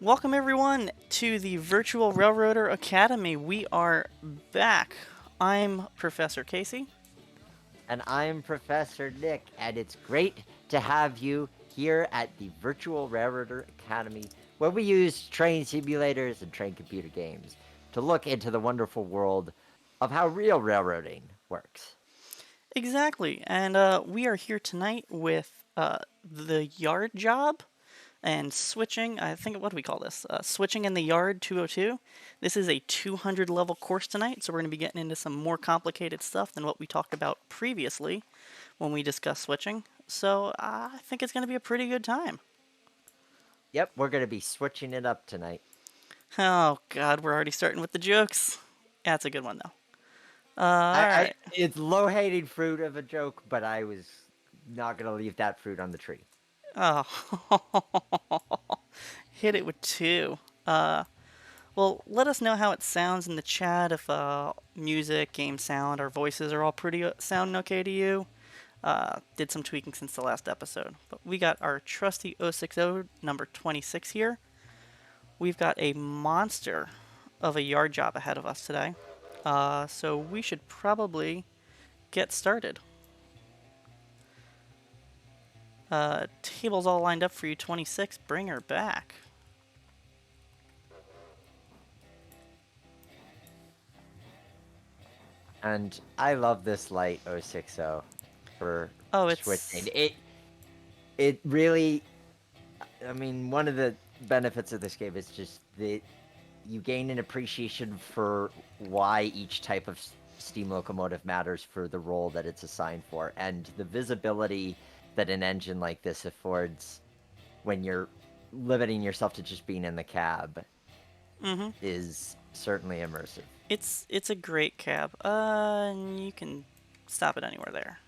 Welcome everyone to the Virtual Railroader Academy. We are back. I'm Professor Casey. And I'm Professor Nick, and it's great to have you here at the Virtual Railroader Academy, where we use train simulators and train computer games to look into the wonderful world of how real railroading works. Exactly, and we are here tonight with the Yard Job and switching. I think what do we call this? Switching in the Yard 202. This is a 200 level course tonight, so we're going to be getting into some more complicated stuff than what we talked about previously when we discussed switching. So I think it's going to be a pretty good time. Yep, we're going to be switching it up tonight. Oh God, we're already starting with the jokes. That's a good one though. All right. It's low-hanging fruit of a joke, but I was not going to leave that fruit on the tree. Oh, hit it with two. Well, let us know how it sounds in the chat. If music, game sound, our voices are all pretty sounding okay to you. Did some tweaking since the last episode, but we got our trusty 060 number 26 here. We've got a monster of a yard job ahead of us today, so we should probably get started. Table's all lined up for you, 26. Bring her back. And I love this light 060 for Oh, switching. it's It really, I mean, one of the benefits of this game is just that you gain an appreciation for why each type of steam locomotive matters for the role that it's assigned for, and the visibility that an engine like this affords when you're limiting yourself to just being in the cab mm-hmm. is certainly immersive. It's a great cab. And you can stop it anywhere there.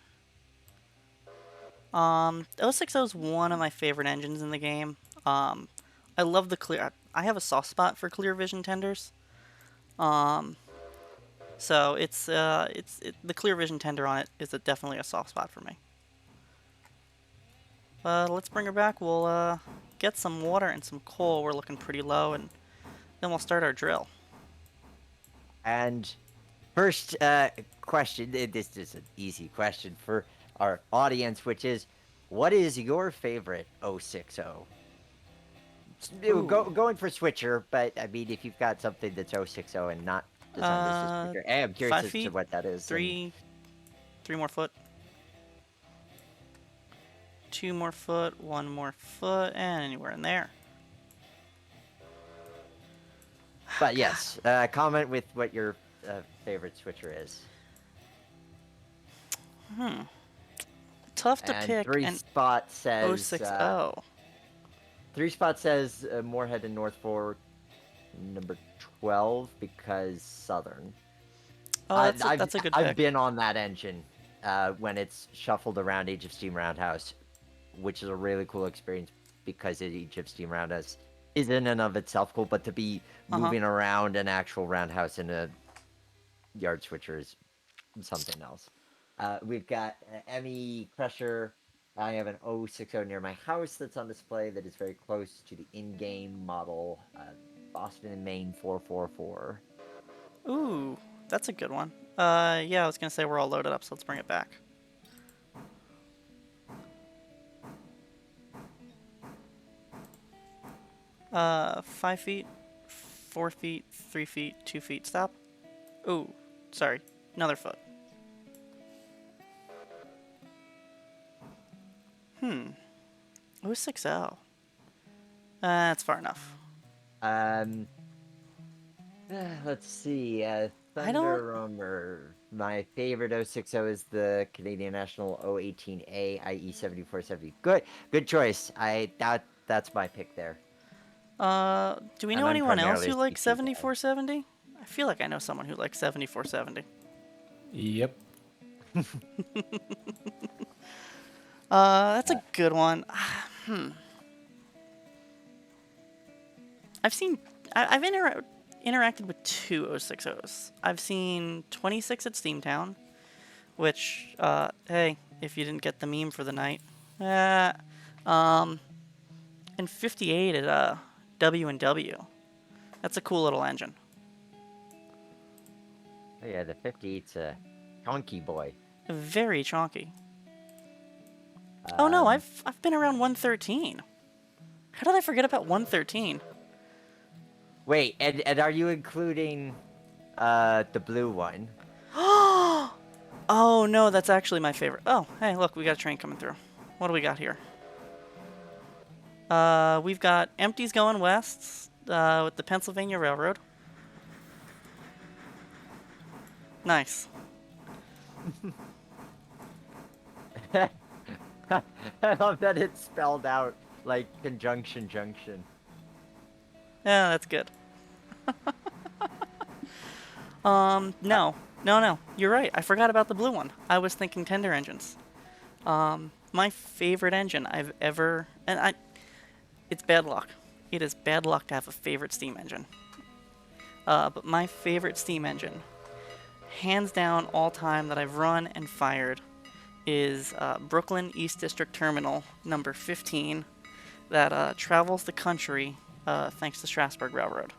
060 is one of my favorite engines in the game. I love the clear. I have a soft spot for clear vision tenders. Um, so the clear vision tender on it is definitely a soft spot for me. Let's bring her back. We'll get some water and some coal. We're looking pretty low, and then we'll start our drill. And first question, this is an easy question for our audience, which is, what is your favorite 060? Ooh. Going for switcher, but I mean, if you've got something that's 060 and not designed as a switcher, hey, I'm curious Five as to feet, what that is. And three more foot, 2 more foot, 1 more foot, and anywhere in there. but yes, comment with what your favorite switcher is. Tough to And pick three an spot says 060. 3 spot says Moorhead and North Fork number 12 because Southern. Oh, that's a good I've pick. been on that engine when it's shuffled around Age of Steam Roundhouse, which is a really cool experience because Age of Steam Roundhouse is in and of itself cool, but to be Uh huh. moving around an actual roundhouse in a yard switcher is something else. We've got Emmy Crusher. I have an 060 near my house that's on display that is very close to the in-game model, Boston and Maine 444. Ooh, that's a good one. Yeah, I was gonna say we're all loaded up, so let's bring it back. 5 feet, 4 feet, 3 feet, 2 feet. Stop. Ooh, sorry. Another foot. Hmm. 060. That's far enough. Um, let's see. I don't. Thunder Roamer. My favorite 060 is the Canadian National 018A IE 7470. Good choice. That's my pick there. Do we And know I'm anyone else primarily who a likes CT guy. 7470? I feel like I know someone who likes 7470. Yep. That's a good one. I've seen. I've interacted with two 060s. I've seen 26 at Steamtown, which, hey, if you didn't get the meme for the night, uh, and 58 at W&W. That's a cool little engine. Oh yeah, the 58's a chunky boy. Very chonky. Oh no, Um, I've been around 113. How did I forget about 113? Wait, and are you including the blue one? Oh no, that's actually my favorite. Oh, hey, look, we got a train coming through. What do we got here? We've got empties going west with the Pennsylvania Railroad. Nice. I love that it's spelled out like conjunction junction. Yeah, that's good. No, no. You're right. I forgot about the blue one. I was thinking tender engines. My favorite engine I've ever, it's bad luck. It is bad luck to have a favorite steam engine. But my favorite steam engine, hands down, all time that I've run and fired, is Brooklyn East District Terminal number 15, that travels the country thanks to Strasburg Railroad.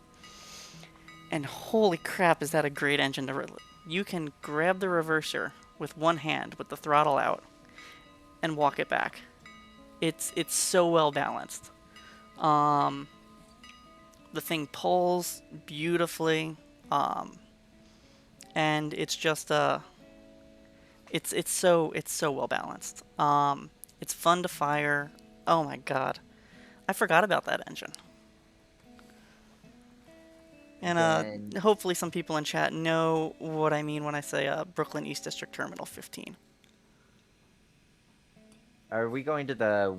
And holy crap, is that a great engine to you can grab the reverser with one hand with the throttle out and walk it back. It's so well balanced. The thing pulls beautifully, and it's just it's so well balanced. It's fun to fire. Oh my god, I forgot about that engine. And Then hopefully some people in chat know what I mean when I say Brooklyn East District Terminal 15. are we going to the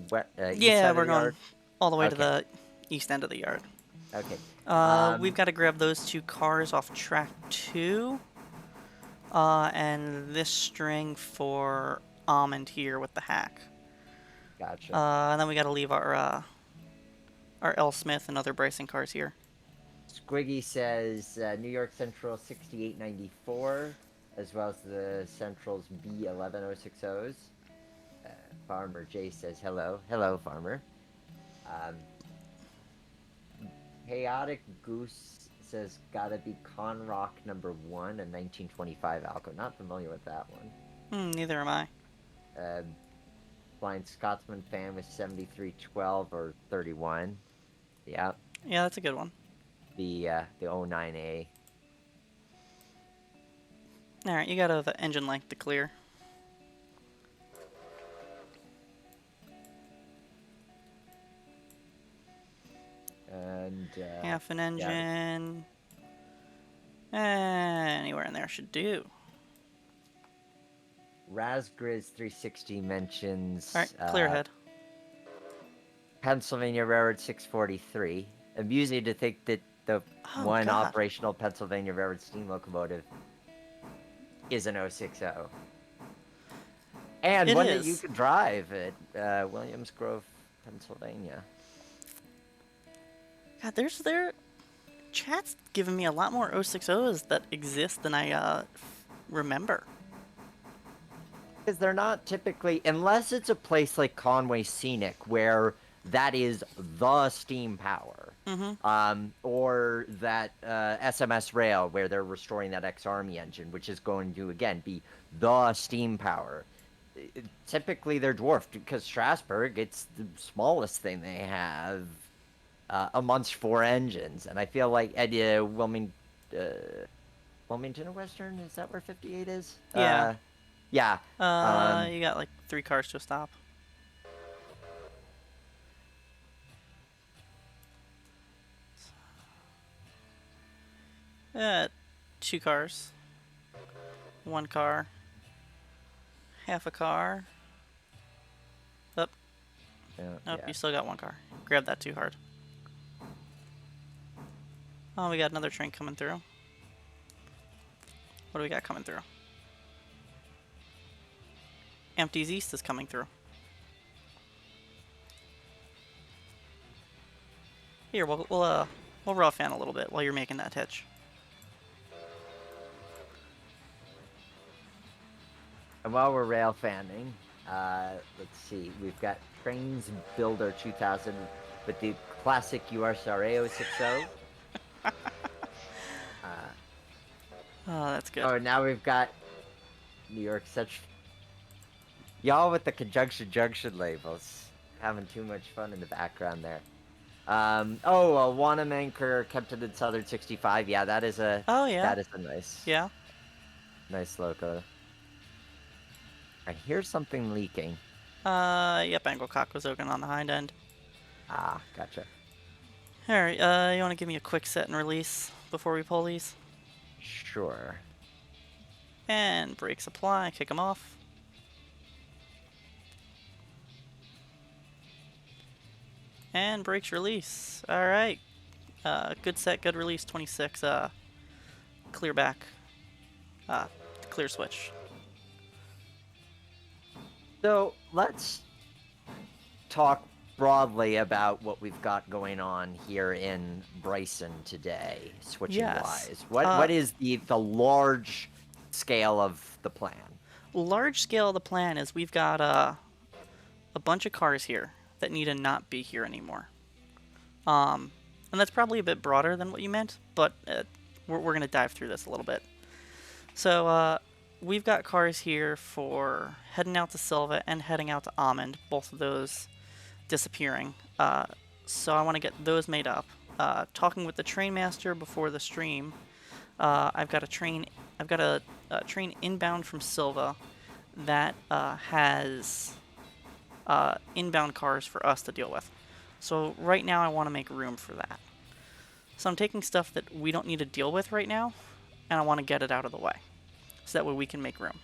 east Yeah, side of we're the going yard? all the way to Okay. the east end of the yard. Okay. We've got to grab those two cars off track 2. And this string for Almond here with the hack. Gotcha. And then we got to leave our L. Smith and other bracing cars here. Squiggy says New York Central 6894, as well as the Central's B11060s. Farmer J says hello. Hello, Farmer. Chaotic Goose says gotta be Conrock number 1, a 1925 Alco. Not familiar with that one. Neither am I. Blind Scotsman fan with 7312 or 31. Yeah. Yeah, that's a good one. The 09A. Alright, you got the engine length to clear. And Half an engine. Anywhere in there should do. Razgriz 360 mentions Alright, clear ahead. Pennsylvania Railroad 643. Amusing to think that the one God. operational Pennsylvania Railroad steam locomotive is an 060. And It one is. that you can drive at Williams Grove, Pennsylvania. God, their chat's giving me a lot more 060s that exist than I remember. Because they're not typically, unless it's a place like Conway Scenic, where that is the steam power. Or that SMS Rail, where they're restoring that X-Army engine, which is going to, again, be the steam power. Typically, they're dwarfed, because Strasburg, it's the smallest thing they have amongst 4 engines. And I feel like Wilmington or Western, is that where 58 is? Yeah. Yeah. You got like 3 cars to a stop. Uh, 2 cars. 1 car. Half a car. Up. Nope, you still got 1 car. Grab that too hard. Oh, we got another train coming through. What do we got coming through? Empties East is coming through. Here, we'll raw fan a little bit while you're making that hitch. And while we're rail fanning, let's see, we've got Trains Builder 2000 with the classic USRA 060. Uh, Oh, that's good. oh, now we've got New York such y'all with the conjunction junction labels having too much fun in the background there. Oh, Wanamaker Kempton and Southern 65. Yeah, Oh yeah, that is a nice yeah. nice logo. I hear something leaking. Yep. Anglecock was open on the hind end. Ah, gotcha. All right. You want to give me a quick set and release before we pull these? Sure. And brake supply. Kick them off. And brakes release. All right. Good set, good release. 26. Clear back. Clear switch. So let's talk broadly about what we've got going on here in Bryson today, switching Yes. wise. What is the large scale of the plan? Large scale of the plan is we've got a bunch of cars here that need to not be here anymore. And that's probably a bit broader than what you meant, but we're going to dive through this a little bit. So we've got cars here for heading out to Silva and heading out to Almond, both of those disappearing. So I want to get those made up. Talking with the train master before the stream, I've got a train inbound from Silva that has inbound cars for us to deal with. So right now I want to make room for that. So I'm taking stuff that we don't need to deal with right now, and I want to get it out of the way. So that way we can make room.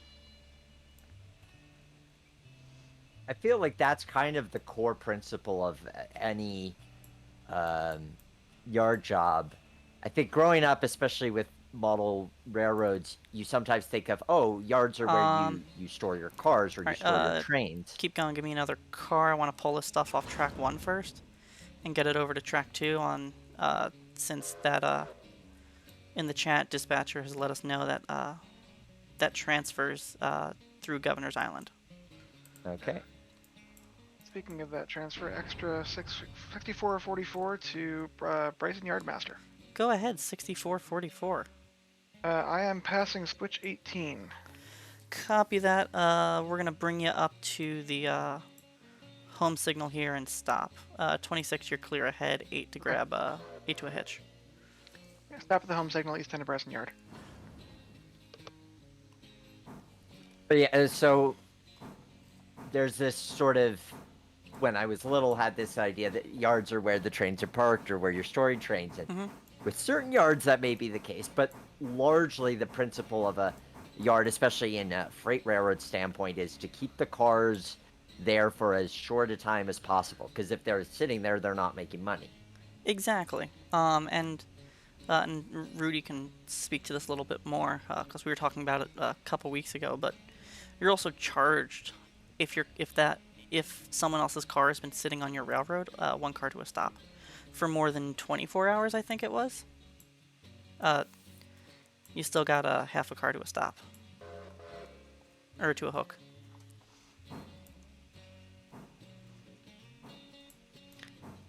I feel like that's kind of the core principle of any yard job. I think growing up, especially with model railroads, you sometimes think of, oh, yards are where you store your cars or you Alright, store your trains. keep going, give me another car. I want to pull this stuff off track 1 first and get it over to track 2 on since that in the chat dispatcher has let us know that that transfers through Governor's Island. Okay. Speaking of that, transfer extra 6444 to Bryson Yardmaster. Go ahead, 6444. I am passing switch 18. Copy that. We're going to bring you up to the home signal here and stop. 26, you're clear ahead. 8 to grab 8 to a hitch. Stop at the home signal, east end of Bryson Yard. But yeah, so there's this sort of, when I was little, had this idea that yards are where the trains are parked or where you're storing trains. And with certain yards, that may be the case, but largely the principle of a yard, especially in a freight railroad standpoint, is to keep the cars there for as short a time as possible. Because if they're sitting there, they're not making money. Exactly. And Rudy can speak to this a little bit more because we were talking about it a couple weeks ago. But you're also charged if someone else's car has been sitting on your railroad, 1 car to a stop, for more than 24 hours. I think it was. You still got a half a car to a stop, or to a hook.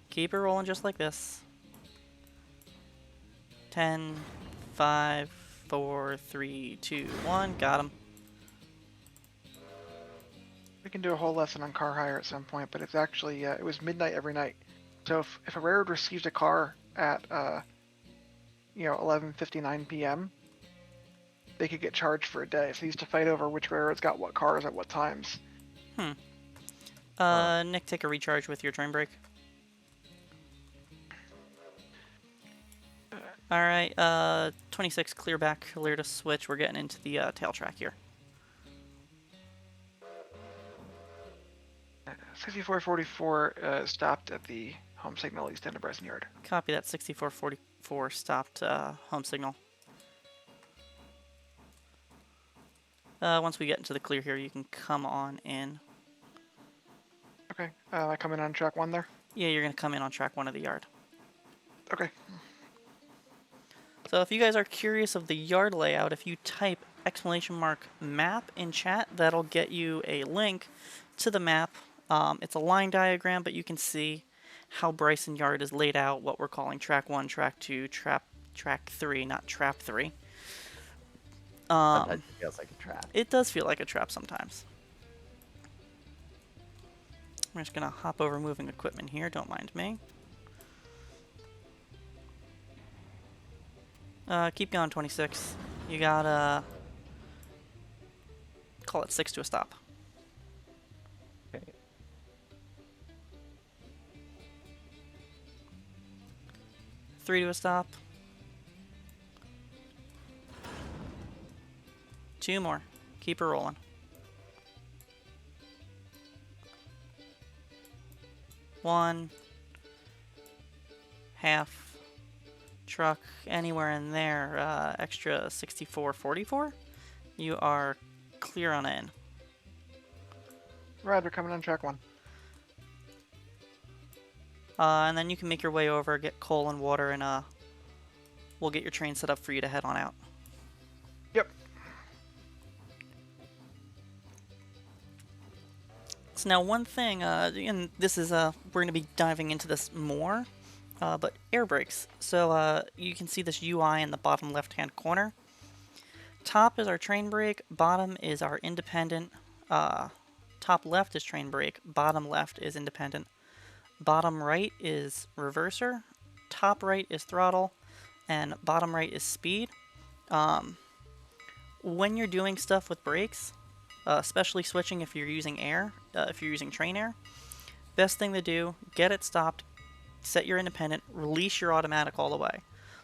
Keep it rolling just like this. 10, 5, 4, 3, 2, 1. Got him. We can do a whole lesson on car hire at some point, but it's actually, it was midnight every night. So if a railroad receives a car at, 11:59 p.m., they could get charged for a day. So they used to fight over which railroads got what cars at what times. Nick, take a recharge with your train brake. Alright, 26, clear back, clear to switch. We're getting into the tail track here. 6444 stopped at the home signal east end of Bryson Yard. Copy that. 6444 stopped home signal. Once we get into the clear here, you can come on in. Okay, I come in on track 1 there? Yeah, you're going to come in on track 1 of the yard. Okay. So if you guys are curious of the yard layout, if you type !map in chat, that'll get you a link to the map. It's a line diagram, but you can see how Bryson Yard is laid out, what we're calling track 1, track 2, track 3, not trap 3. Sometimes it feels like a trap. It does feel like a trap sometimes. I'm just gonna hop over moving equipment here, don't mind me. Keep going, 26. You got, call it 6 to a stop. Okay. 3 to a stop. 2 more. Keep her rolling. 1. Half. Truck. Anywhere in there. Extra 6444. You are clear on in. Right, we're coming on track 1. And then you can make your way over, get coal and water, and we'll get your train set up for you to head on out. Yep. So now one thing, and this is, we're going to be diving into this more, but air brakes. So you can see this UI in the bottom left-hand corner. Top is our train brake, bottom is our independent. Top left is train brake, bottom left is independent. Bottom right is reverser, top right is throttle, and bottom right is speed. When you're doing stuff with brakes, especially switching if you're using air, if you're using train air, best thing to do, get it stopped, set your independent, release your automatic all the way.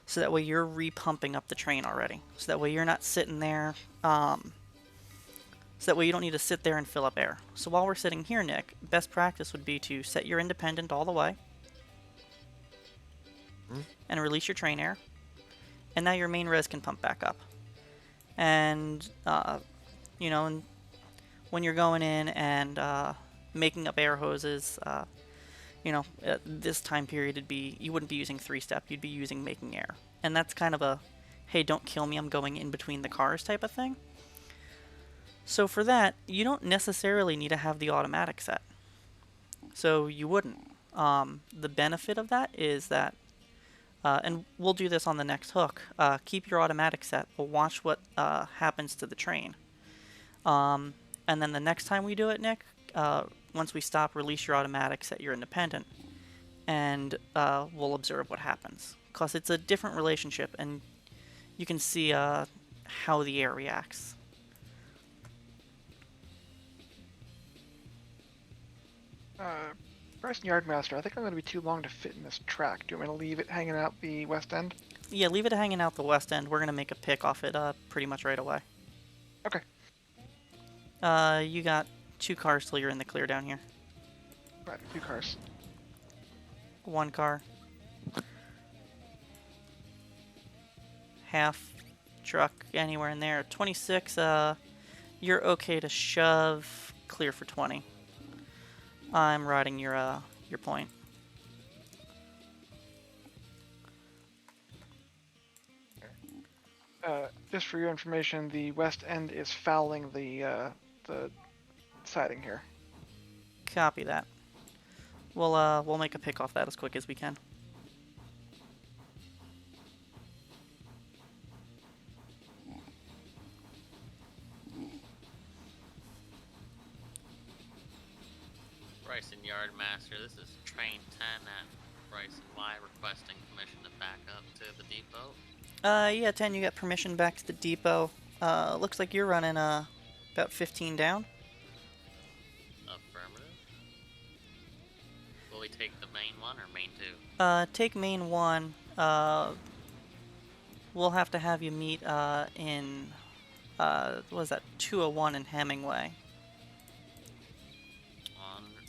So that way you're repumping up the train already. So that way you're not sitting there, so that way you don't need to sit there and fill up air. So while we're sitting here, Nick, best practice would be to set your independent all the way and release your train air. And now your main res can pump back up. And, you know, and when you're going in and making up air hoses, you know, at this time period, you wouldn't be using 3-step, you'd be using making air. And that's kind of a, hey, don't kill me, I'm going in between the cars type of thing. So for that, you don't necessarily need to have the automatic set. So you wouldn't. The benefit of that is that, and we'll do this on the next hook, keep your automatic set, but watch what happens to the train. And then the next time we do it, Nick, once we stop, release your automatic, set your independent, and we'll observe what happens. Because it's a different relationship, and you can see how the air reacts. Bryson Yardmaster, I think I'm going to be too long to fit in this track. Do you want me to leave it hanging out the west end? Yeah, leave it hanging out the west end. We're going to make a pick off it pretty much right away. Okay. You got 2 cars till you're in the clear down here. Right, 2 cars. 1 car. Half truck, anywhere in there. 26, you're okay to shove, clear for 20. I'm riding your point. Just for your information, the west end is fouling the siding here. Copy that. We'll make a pick off that as quick as we can. Bryson Yardmaster, this is Train 10 at Bryson Y requesting permission to back up to the depot. Yeah, 10, you got permission back to the depot. Looks like you're running about 15 down. Affirmative. Will we take the main one or main 2? Take main 1. We'll have to have you meet in what was that, 201 in Hemingway.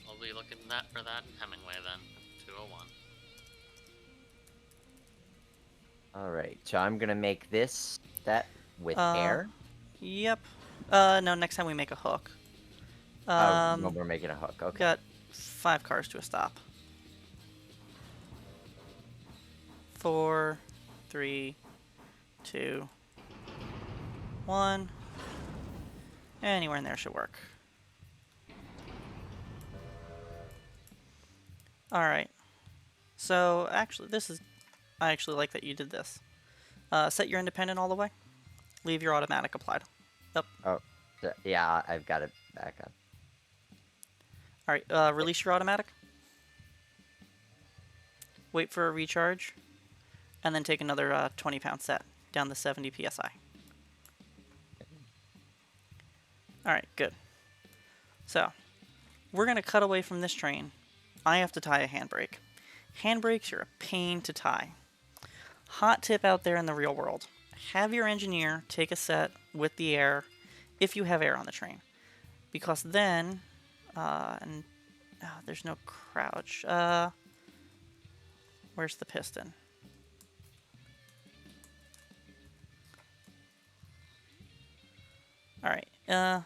I'll be looking for that in Hemingway then. 201. Alright, so I'm gonna make this set with air. Yep. No, next time we make a hook. No, we're making a hook, okay. Got 5 cars to a stop. 4, 3, 2, 1. Anywhere in there should work. Alright. So actually, I actually like that you did this. Set your independent all the way. Leave your automatic applied. Yep. Oh, yeah, I've got it back on. All right. Release your automatic. Wait for a recharge, and then take another 20-pound set down to 70 psi. All right. Good. So we're gonna cut away from this train. I have to tie a handbrake. Handbrakes are a pain to tie. Hot tip out there in the real world. Have your engineer take a set with the air, if you have air on the train. Because then, there's no crouch. Where's the piston? Alright, damn,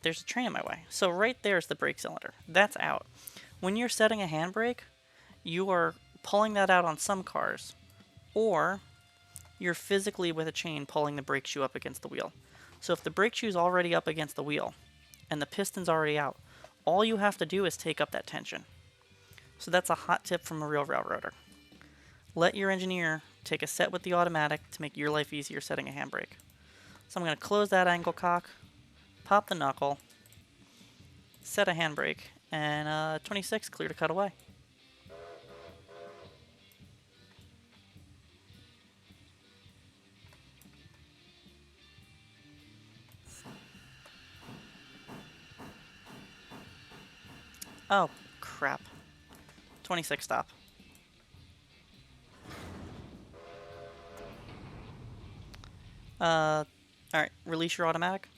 there's a train in my way. So right there's the brake cylinder. That's out. When you're setting a handbrake, you are pulling that out on some cars, or you're physically with a chain pulling the brake shoe up against the wheel. So if the brake shoe's already up against the wheel and the piston's already out, all you have to do is take up that tension. So that's a hot tip from a real railroader. Let your engineer take a set with the automatic to make your life easier setting a handbrake. So I'm going to close that angle cock, pop the knuckle, set a handbrake, and 26 clear to cut away. Oh, crap. 26 stop. Alright, release your automatic.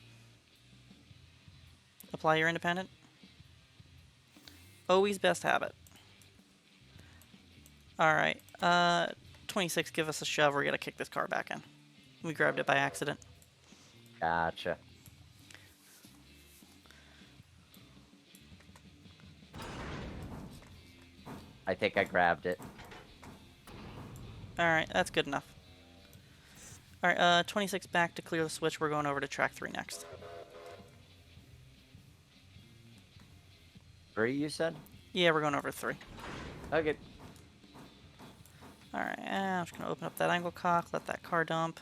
Apply your independent. Always best habit. Alright, 26, give us a shove. We're gonna kick this car back in. We grabbed it by accident. Gotcha. I think I grabbed it. Alright, that's good enough. Alright, 26 back to clear the switch. We're going over to track 3 next. 3, you said? Yeah, we're going over to 3. Okay. Alright, I'm just gonna open up that angle cock, let that car dump.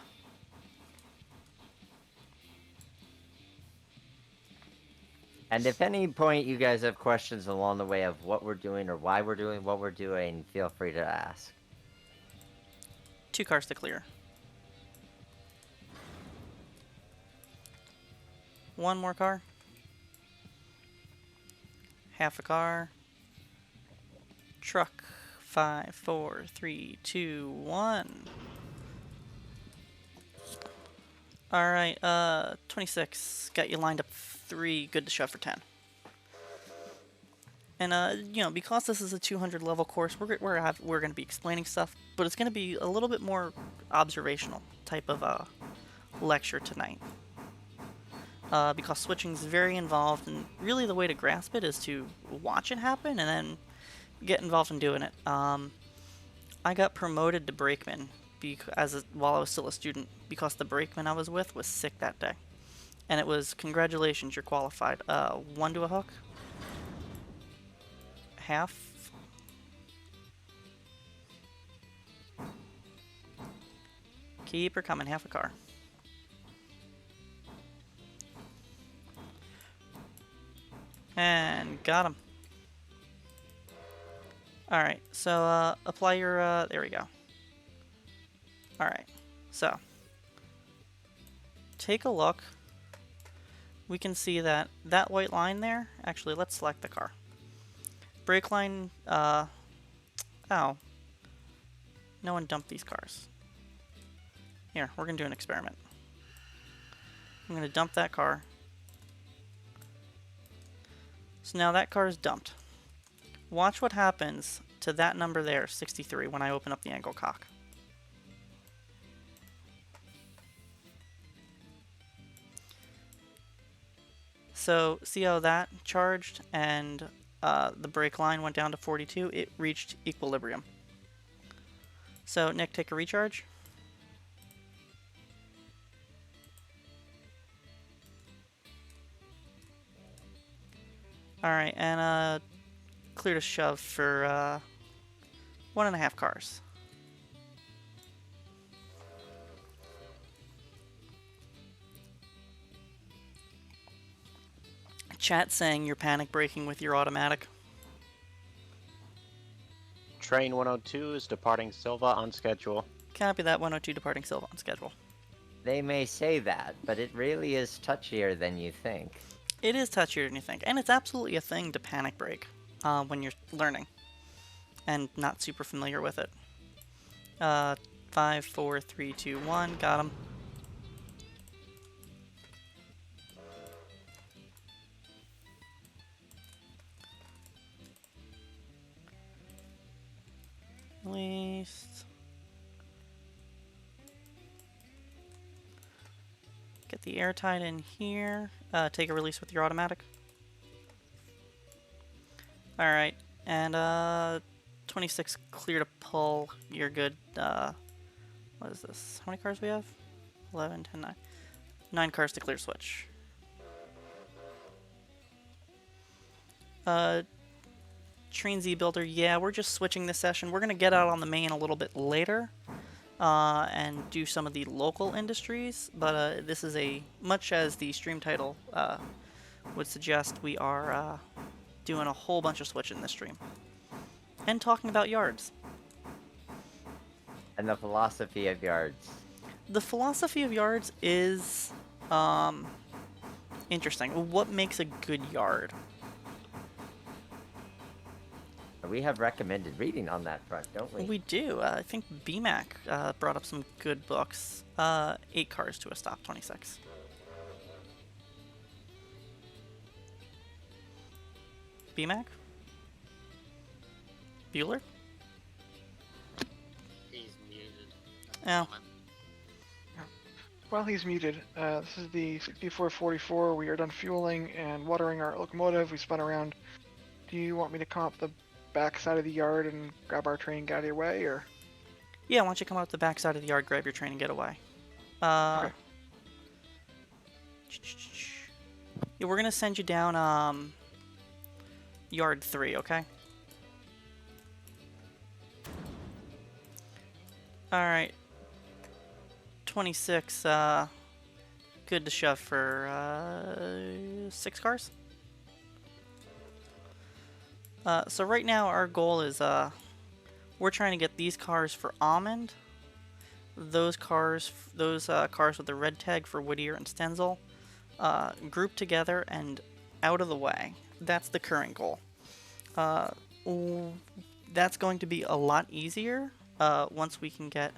And if any point you guys have questions along the way of what we're doing or why we're doing what we're doing, feel free to ask. 2 cars to clear. 1 more car. Half a car. Truck. 5, 4, 3, 2, 1. Alright, 26. Got you lined up 3, good to shove for 10. And, you know, because this is a 200 level course, we're going to be explaining stuff, but it's going to be a little bit more observational type of lecture tonight. Because switching is very involved, and really the way to grasp it is to watch it happen and then get involved in doing it. I got promoted to brakeman while I was still a student because the brakeman I was with was sick that day. And it was, congratulations, you're qualified. 1 to a hook. Half. Keep her coming, half a car. And got him. Alright, so apply your, there we go. Alright, so take a look. We can see that white line there, actually let's select the car. Brake line, oh. No one dumped these cars. Here, we're gonna do an experiment. I'm gonna dump that car. So now that car is dumped. Watch what happens to that number there, 63, when I open up the angle cock. So see how that charged and the brake line went down to 42? It reached equilibrium. So Nick, take a recharge. Alright, and clear to shove for 1.5 cars. Chat saying you're panic braking with your automatic. Train 102 is departing Silva on schedule. Copy that. 102 departing Silva on schedule. They may say that, but it really is touchier than you think. It is touchier than you think, and it's absolutely a thing to panic brake when you're learning and not super familiar with it. 5, 4, 3, 2, 1. Got him. Released. Get the airtight in here. Take a release with your automatic. Alright, and 26 clear to pull. You're good. What is this? How many cars we have? 11, 10, 9. 9 cars to clear switch. Train Z Builder, yeah, we're just switching this session. We're going to get out on the main a little bit later and do some of the local industries, but this is much as the stream title would suggest, we are doing a whole bunch of switching in this stream. And talking about yards. And the philosophy of yards. The philosophy of yards is interesting. What makes a good yard? We have recommended reading on that front, don't we? We do. I think BMAC brought up some good books. 8 cars to a stop, 26. BMAC? Bueller? He's muted. Oh. Comment. While he's muted, this is the 6444. We are done fueling and watering our locomotive. We spun around. Do you want me to come up the back side of the yard and grab our train and get out of your way, or? Yeah, why don't you come out the back side of the yard, grab your train, and get away. Okay. Yeah, we're gonna send you down yard 3, okay? Alright. 26, good to shove for 6 cars. So right now our goal is we're trying to get these cars for Almond, those cars with the red tag for Whittier and Stenzel, grouped together and out of the way. That's the current goal. That's going to be a lot easier once we can get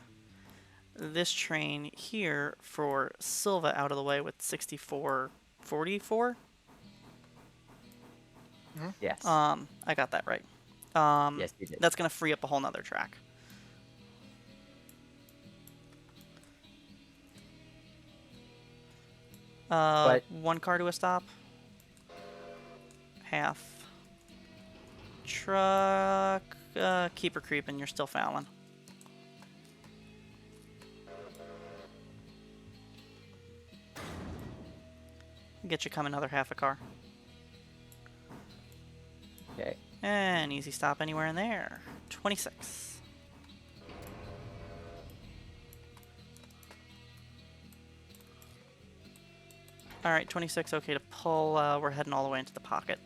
this train here for Silva out of the way with 6444. Yes. I got that right. Yes, you did. That's going to free up a whole nother track. But- 1 car to a stop. Half. Truck. Keep her creeping. You're still fouling. Get you come another half a car. Okay. And easy stop anywhere in there. 26. Alright, 26, okay to pull. We're heading all the way into the pocket.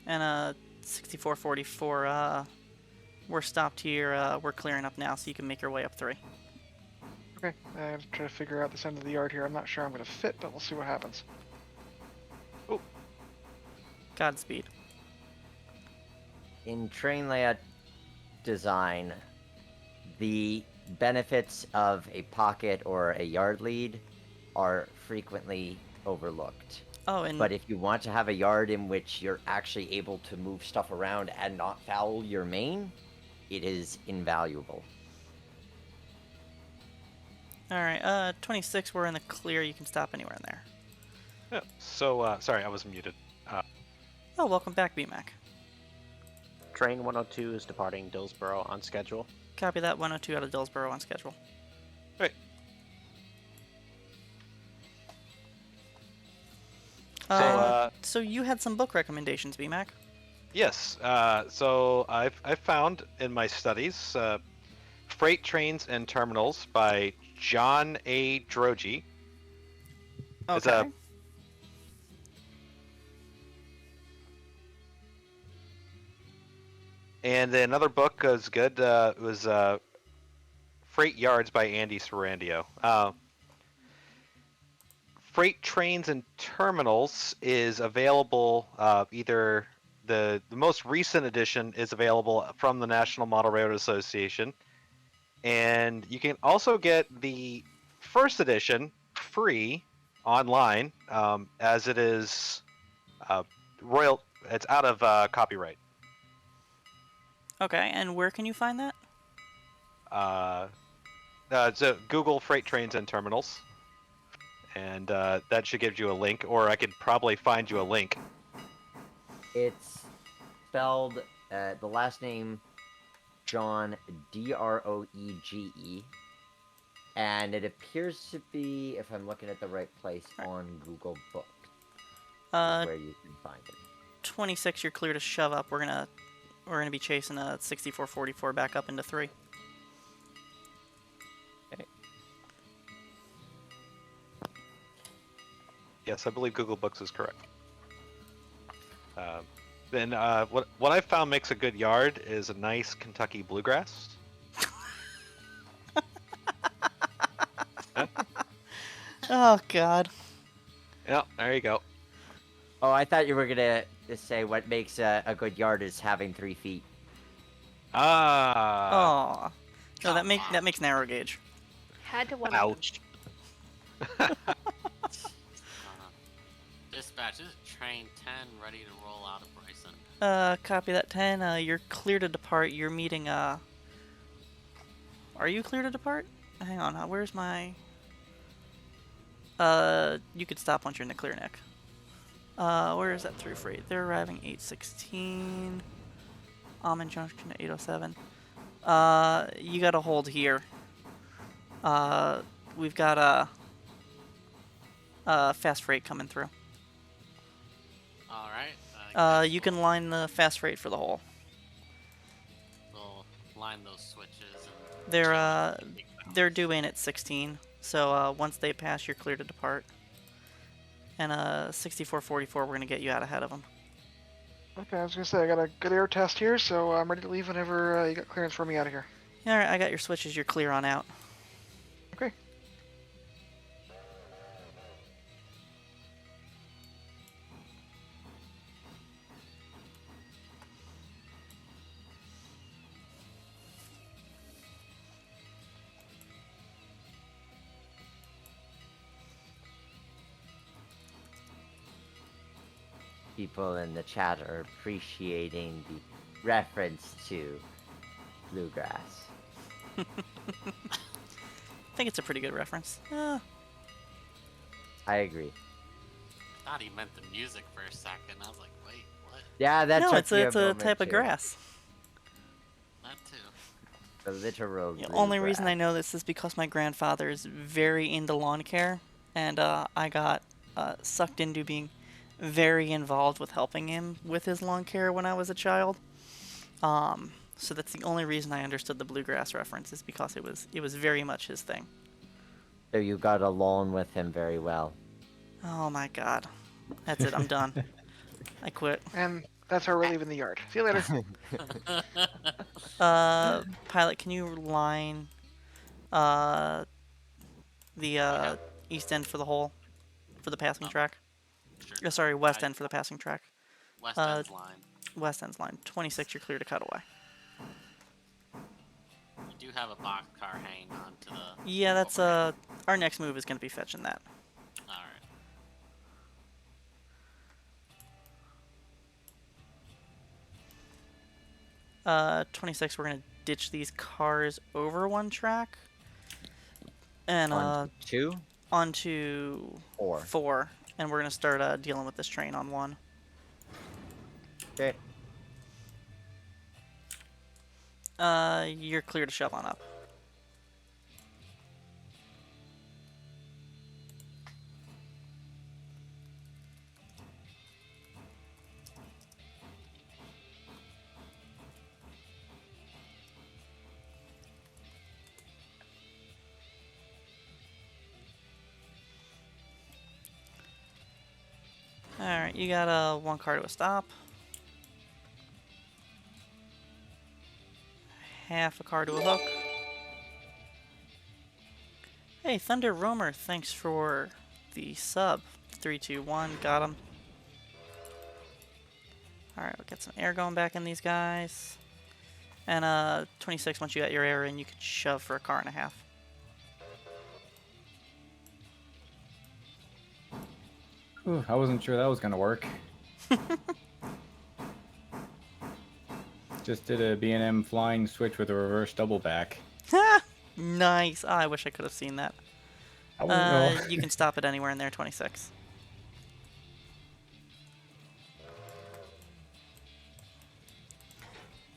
And 6444, we're stopped here. We're clearing up now, so you can make your way up 3. Okay, I'm trying to figure out this end of the yard here. I'm not sure I'm going to fit, but we'll see what happens. Godspeed. In train layout design, the benefits of a pocket or a yard lead are frequently overlooked. Oh, and But if you want to have a yard in which you're actually able to move stuff around and not foul your main, it is invaluable. alright, 26, we're in the clear. You can stop anywhere in there. Yeah, so, sorry, I was muted. Oh, welcome back, BMAC. Train 102 is departing Dillsboro on schedule. Copy that. 102 out of Dillsboro on schedule. Right. So you had some book recommendations, BMAC. Yes. So I've found in my studies, Freight Trains and Terminals by John A. Droege. It's Okay. And then another book was good. Was Freight Yards by Andy Sarandio. Freight Trains and Terminals is available either the most recent edition is available from the National Model Railroad Association, and you can also get the first edition free online, as it is royal. It's out of copyright. Okay, and where can you find that? So Google Freight Trains and Terminals, and that should give you a link, or I could probably find you a link. It's spelled the last name John Droege, and it appears to be, if I'm looking at the right place, on Google Books, where you can find it. 26, you're clear to shove up. We're gonna be chasing a 6444 back up into 3. Yes, I believe Google Books is correct. Then what I found makes a good yard is a nice Kentucky bluegrass. Oh God. Yeah, there you go. Oh, I thought you were gonna just say what makes a good yard is having 3 feet. Ah. Oh. No, that makes narrow gauge. Had to wonder. Ouch. Dispatch, this is train 10 ready to roll out of Bryson. Copy that 10. You're clear to depart. You're meeting, Are you clear to depart? Hang on, where's my... You could stop once you're in the clear, Nick. Where is that through freight? They're arriving 8:16. Almond Junction at 8:07. You gotta hold here. We've got, fast freight coming through. Alright. You can line the fast freight for the hole. We'll line those switches. And They're due in at 16, so once they pass, you're clear to depart. And 6444, we're gonna get you out ahead of them. Okay, I was gonna say I got a good air test here, so I'm ready to leave whenever you got clearance for me out of here. All right, I got your switches. You're clear on out. Okay. People in the chat are appreciating the reference to bluegrass. I think it's a pretty good reference. I agree. I thought he meant the music for a second. I was like, wait, what? Yeah, that No, took it's me a moment type of too. grass. That too. The literal. The only reason I bluegrass. know this is because my grandfather is very into lawn care, and I got sucked into being very involved with helping him with his lawn care when I was a child. So that's the only reason I understood the bluegrass reference, is because it was very much his thing. So you got along with him very well. Oh my God, that's it. I'm done. I quit. And that's how we're leaving the yard. See you later. Pilot, can you line the east end for the hole for the passing track? Sure. Sorry, west end for the passing track. West End's line. West end's line. 26, you're clear to cut away. You do have a boxcar hanging on to the. Yeah, that's overhead. our next move is gonna be fetching that. Alright. 26, we're gonna ditch these cars over one track and On 2 onto or 4, and we're gonna start dealing with this train on 1. okay. You're clear to shove on up. Alright, you got one car to a stop. Half a car to a hook. Hey, Thunder Roamer, thanks for the sub. 3, 2, 1, got him. Alright, we'll get some air going back in these guys. And 26, once you got your air in, you can shove for a car and a half. Ooh, I wasn't sure that was gonna work. Just did a B&M flying switch with a reverse double back. Ha! Nice. Oh, I wish I could have seen that. I wouldn't know. You can stop it anywhere in there, 26.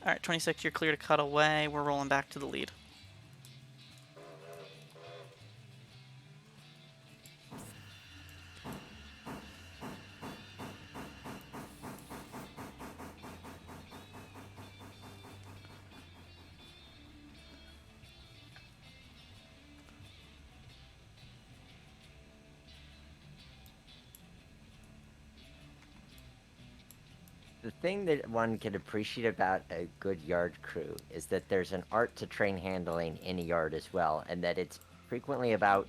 Alright, 26, you're clear to cut away. We're rolling back to the lead. The thing that one can appreciate about a good yard crew is that there's an art to train handling in a yard as well, and that it's frequently about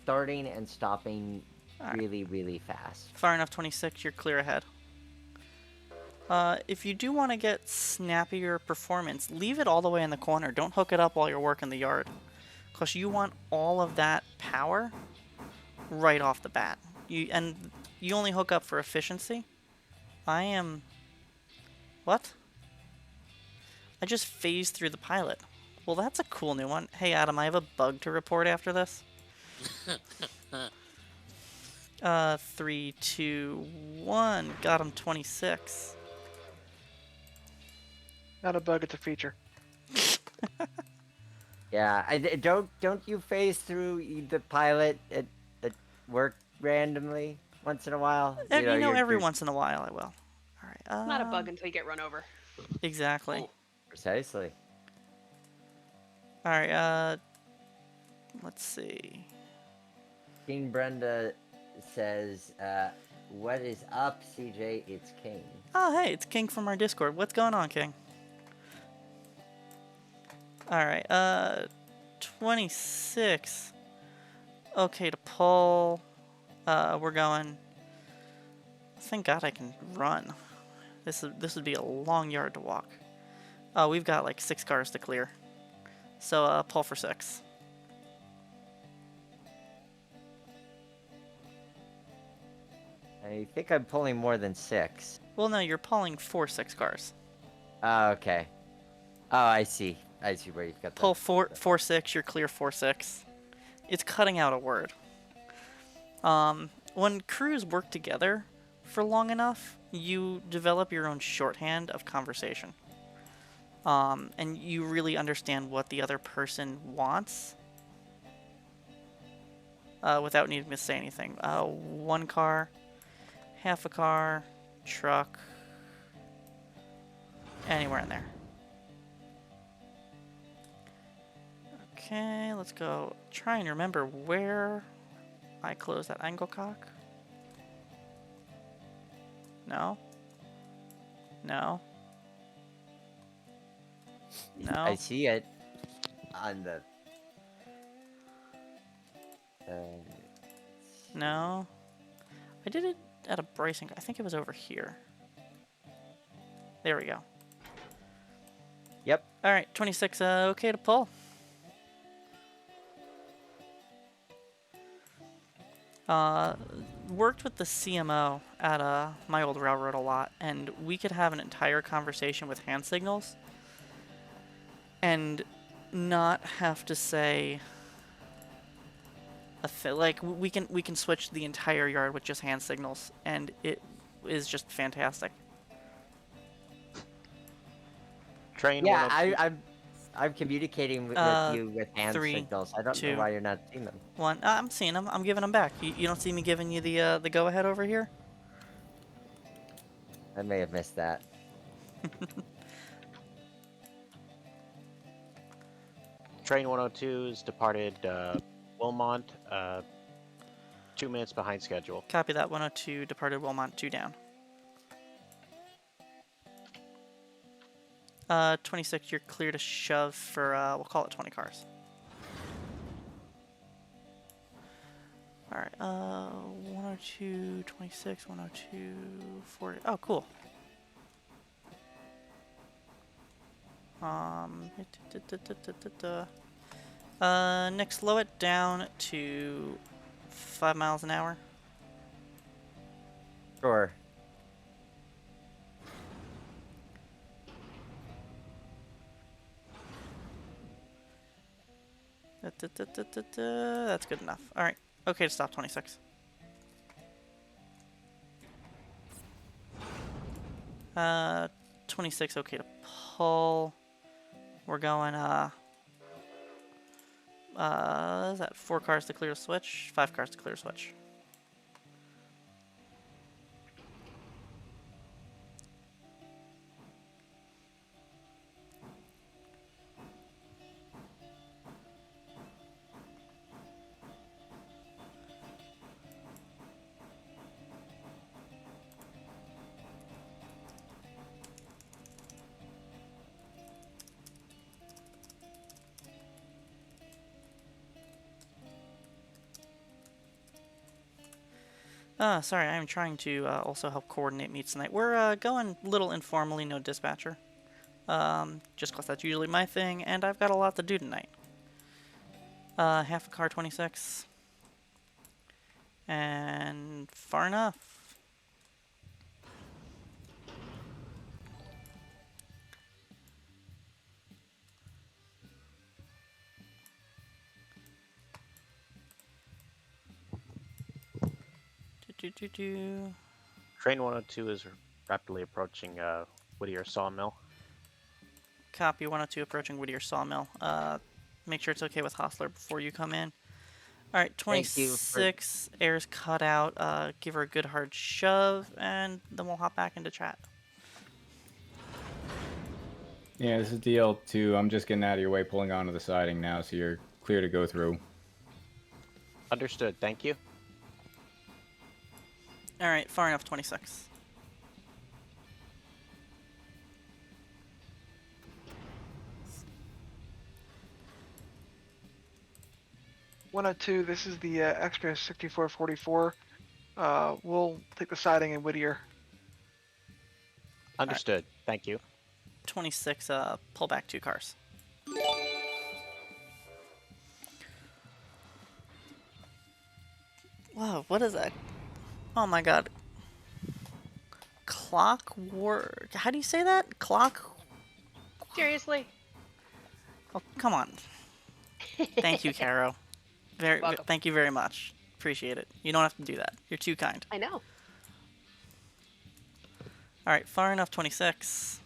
starting and stopping Alright. really, really fast. Far enough, 26, you're clear ahead. If you do want to get snappier performance, leave it all the way in the corner. Don't hook it up while you're working the yard. Because you want all of that power right off the bat. And you only hook up for efficiency. I am... What? I just phased through the pilot. Well, that's a cool new one. Hey, Adam, I have a bug to report after this. 3, 2, 1. Got him 26. Not a bug, it's a feature. Yeah, don't you phase through the pilot at work randomly once in a while? Every once in a while I will. All right. It's not a bug until you get run over. Exactly. Precisely. All right. Let's see. King Brenda says, "What is up, CJ? It's King." Oh, hey, it's King from our Discord. What's going on, King? All right. 26. Okay, to pull. We're going. Thank God I can run. This would be a long yard to walk. Oh, we've got like 6 cars to clear. So pull for 6. I think I'm pulling more than 6. Well, no, you're pulling for 6 cars. Oh, okay. Oh, I see. I see where you've got Pull that. 4, 6. You're clear 4, 6. It's cutting out a word. When crews work together for long enough, you develop your own shorthand of conversation. And you really understand what the other person wants without needing to say anything. 1 car, half a car, truck, anywhere in there. Okay, let's go try and remember where I closed that angle cock. No. No. No. I see it on the. No. I did it at a bracing. I think it was over here. There we go. Yep. All right, 26. Okay to pull. Worked with the CMO at my old railroad a lot, and we could have an entire conversation with hand signals and not have to say like we can switch the entire yard with just hand signals, and it is just fantastic. Train Yeah, 102. I'm communicating with you with hand 3, signals. I don't 2, know why you're not seeing them. 1. I'm seeing them. I'm giving them back. You don't see me giving you the go ahead over here? I may have missed that. Train 102's departed Wilmont. 2 minutes behind schedule. Copy that. 102 departed Wilmont, 2 down. 26, you're clear to shove for, we'll call it 20 cars. Alright, 102, 26, 102, 40. Oh, cool. Nick, slow it down to 5 miles an hour. Sure. That's good enough. Alright, okay to stop 26. Uh, 26, okay to pull. We're going, is that 4 cars to clear a switch? 5 cars to clear a switch. Sorry, I'm trying to also help coordinate meets tonight. We're going a little informally, no dispatcher. Just because that's usually my thing, and I've got a lot to do tonight. Half a car 26. And far enough. Train 102 is rapidly approaching Whittier Sawmill. Copy 102 approaching Whittier Sawmill. Make sure it's okay with Hostler before you come in. Alright, Thank you 26, air's cut out. Give her a good hard shove, and then we'll hop back into chat. Yeah, this is DL2. I'm just getting out of your way, pulling onto the siding now, so you're clear to go through. Understood. Thank you. Alright, far enough 26. "102, this is the extra 6444. We'll take the siding in Whittier. Understood. Thank you. 26, pull back 2 cars. Wow, what is that? Oh my god. Clockwork. How do you say that? Clock. Seriously? Oh, come on. Thank you, Caro. Welcome. Thank you very much. Appreciate it. You don't have to do that. You're too kind. I know. Alright, far enough 26.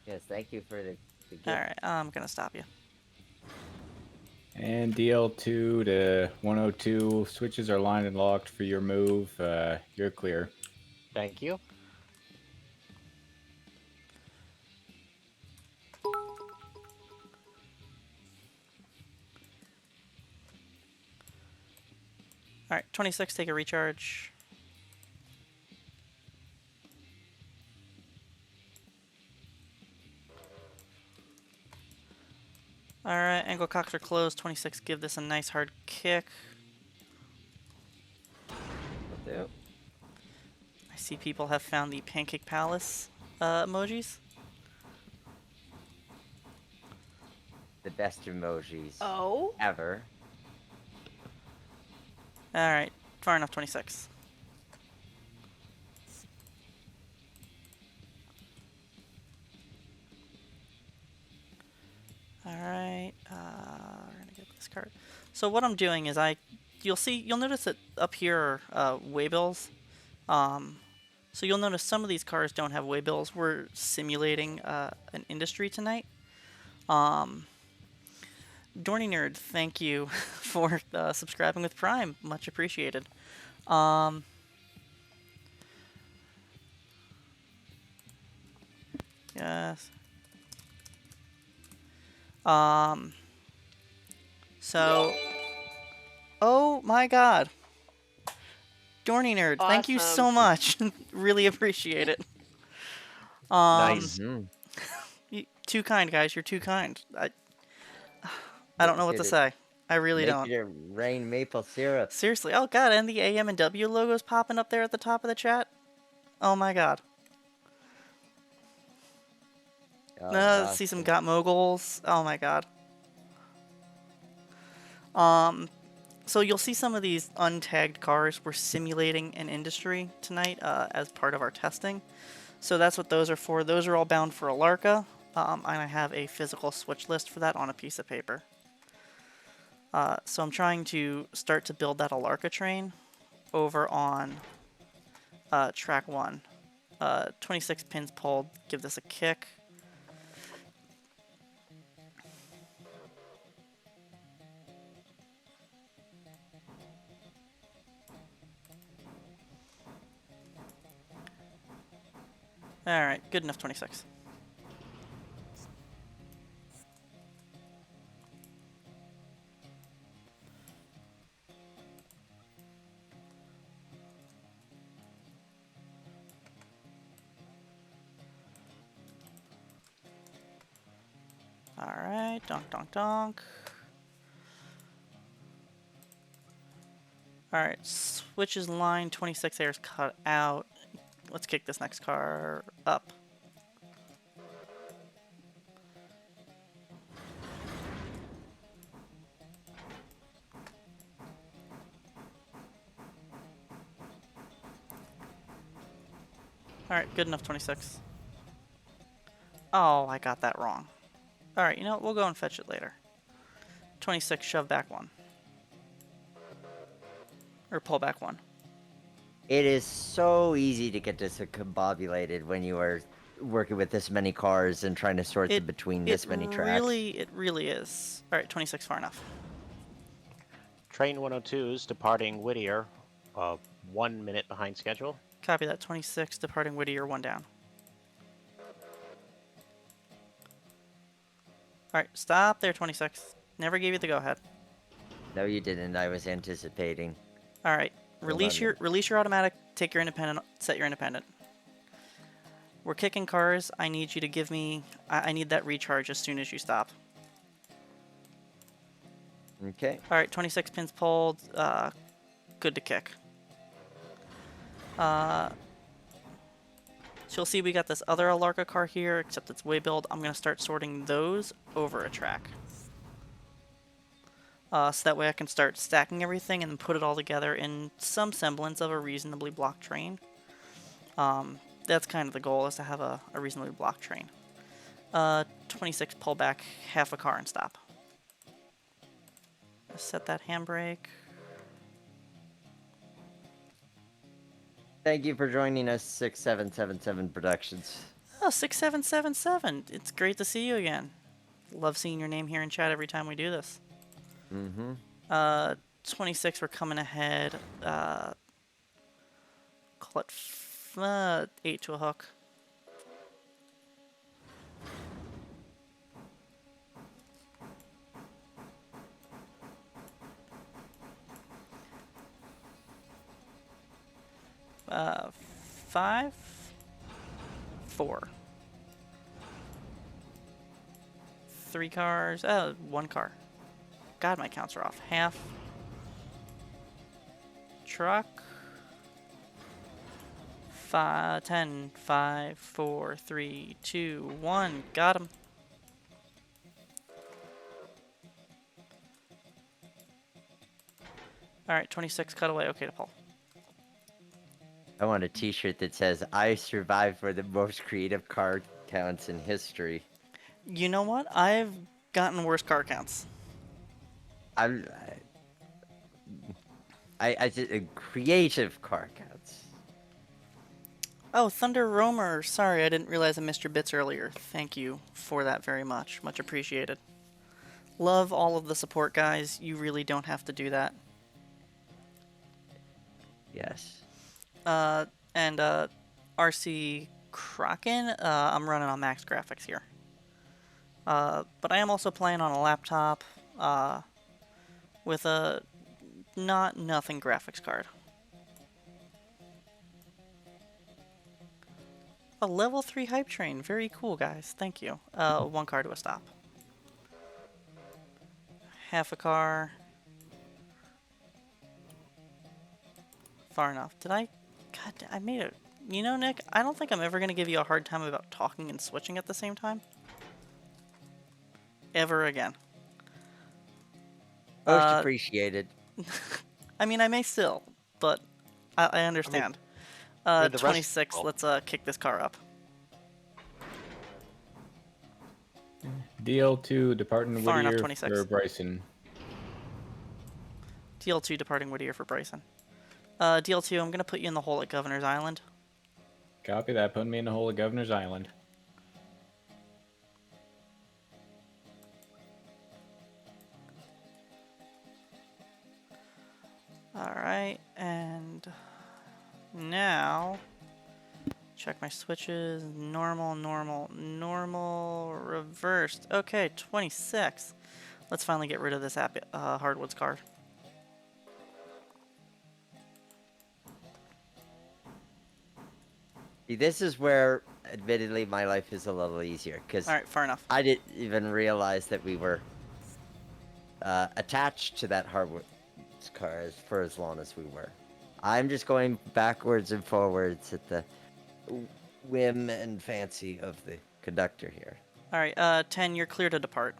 Yes, thank you for the gift. Alright, I'm gonna stop you. And DL2 to 102. Switches are lined and locked for your move. You're clear. Thank you. Alright, 26, take a recharge. Alright, angle cocks are closed. 26, give this a nice hard kick. Will do. I see people have found the Pancake Palace emojis. The best emojis Oh? ever. Alright, far enough 26. Alright, we're gonna get this card. So what I'm doing is you'll notice that up here are waybills. So you'll notice some of these cars don't have waybills. We're simulating an industry tonight. Dorny Nerd, thank you for subscribing with Prime. Much appreciated. Yes. So, oh my god. Dorny Nerd, thank you so Awesome. much. Really appreciate it. Nice. Mhm. Too kind, guys. You're too kind. I don't know what to say. I really Make don't. it rain maple syrup. Seriously. Oh god, and the AM and W logos popping up there at the top of the chat. Oh my god. Oh, See some awesome. Got Moguls. Oh my god. So you'll see some of these untagged cars. We're simulating an industry tonight as part of our testing. So that's what those are for. Those are all bound for Alarka. And I have a physical switch list for that on a piece of paper. So I'm trying to start to build that Alarka train over on track 1. 26 pins pulled. Give this a kick. Alright, good enough 26. Alright, donk donk donk. Alright, switches line, 26 airs cut out. Let's kick this next car up. Alright, good enough 26. Oh, I got that wrong. Alright, you know what? We'll go and fetch it later. 26, shove back 1. Or pull back 1. It is so easy to get discombobulated when you are working with this many cars and trying to sort between this many tracks. It really is. Alright, 26, far enough. Train 102 is departing Whittier, 1 minute behind schedule. Copy that. 26, departing Whittier, 1 down. Alright, stop there, 26. Never gave you the go-ahead. No, you didn't. I was anticipating. Alright, release on. your automatic, take your independent, set your independent. We're kicking cars. I need you to give me... I need that recharge as soon as you stop. Okay. Alright, 26 pins pulled. Good to kick. So you'll see we got this other Alarka car here, except it's way build. I'm going to start sorting those over a track. So that way I can start stacking everything and then put it all together in some semblance of a reasonably blocked train. That's kind of the goal, is to have a reasonably blocked train. 26, pull back half a car and stop. Set that handbrake. Thank you for joining us, 6777 Productions. Oh, 6777. It's great to see you again. Love seeing your name here in chat every time we do this. Mm-hmm. 26, we're coming ahead. Call it 8 to a hook. Uh, 5, 4. 3 cars. 1 car. God, my counts are off. Half. Truck. 5, 10, 5, 4, 3, 2, 1. Got him. Alright, 26, cutaway. Okay to pull. I want a t-shirt that says, I survived for the most creative car counts in history. You know what? I've gotten worse car counts. I did creative car counts. Oh, Thunder Roamer. Sorry, I didn't realize I missed your bits earlier. Thank you for that very much. Much appreciated. Love all of the support, guys. You really don't have to do that. Yes. And RC Kraken, I'm running on max graphics here. But I am also playing on a laptop. with a nothing graphics card. A level 3 hype train. Very cool, guys. Thank you. 1 car to a stop. Half a car. Far enough. Did I? God, I made it. You know, Nick, I don't think I'm ever going to give you a hard time about talking and switching at the same time. Ever again. Most Uh, appreciated. I mean, I may still, but I understand. I mean, the rest- 26, well- let's kick this car up. DL2 departing Far enough, Whittier 26. for Bryson. DL2 departing Whittier for Bryson. DL2, I'm going to put you in the hole at Governor's Island. Copy that. Putting me in the hole at Governor's Island. Alright, and now check my switches. Normal, normal, normal, reversed. Okay, 26. Let's finally get rid of this Hardwoods card. See, this is where, admittedly, my life is a little easier because Alright, far enough. I didn't even realize that we were attached to that hardwood car for as long as we were. I'm just going backwards and forwards at the whim and fancy of the conductor here. Alright, 10, you're clear to depart.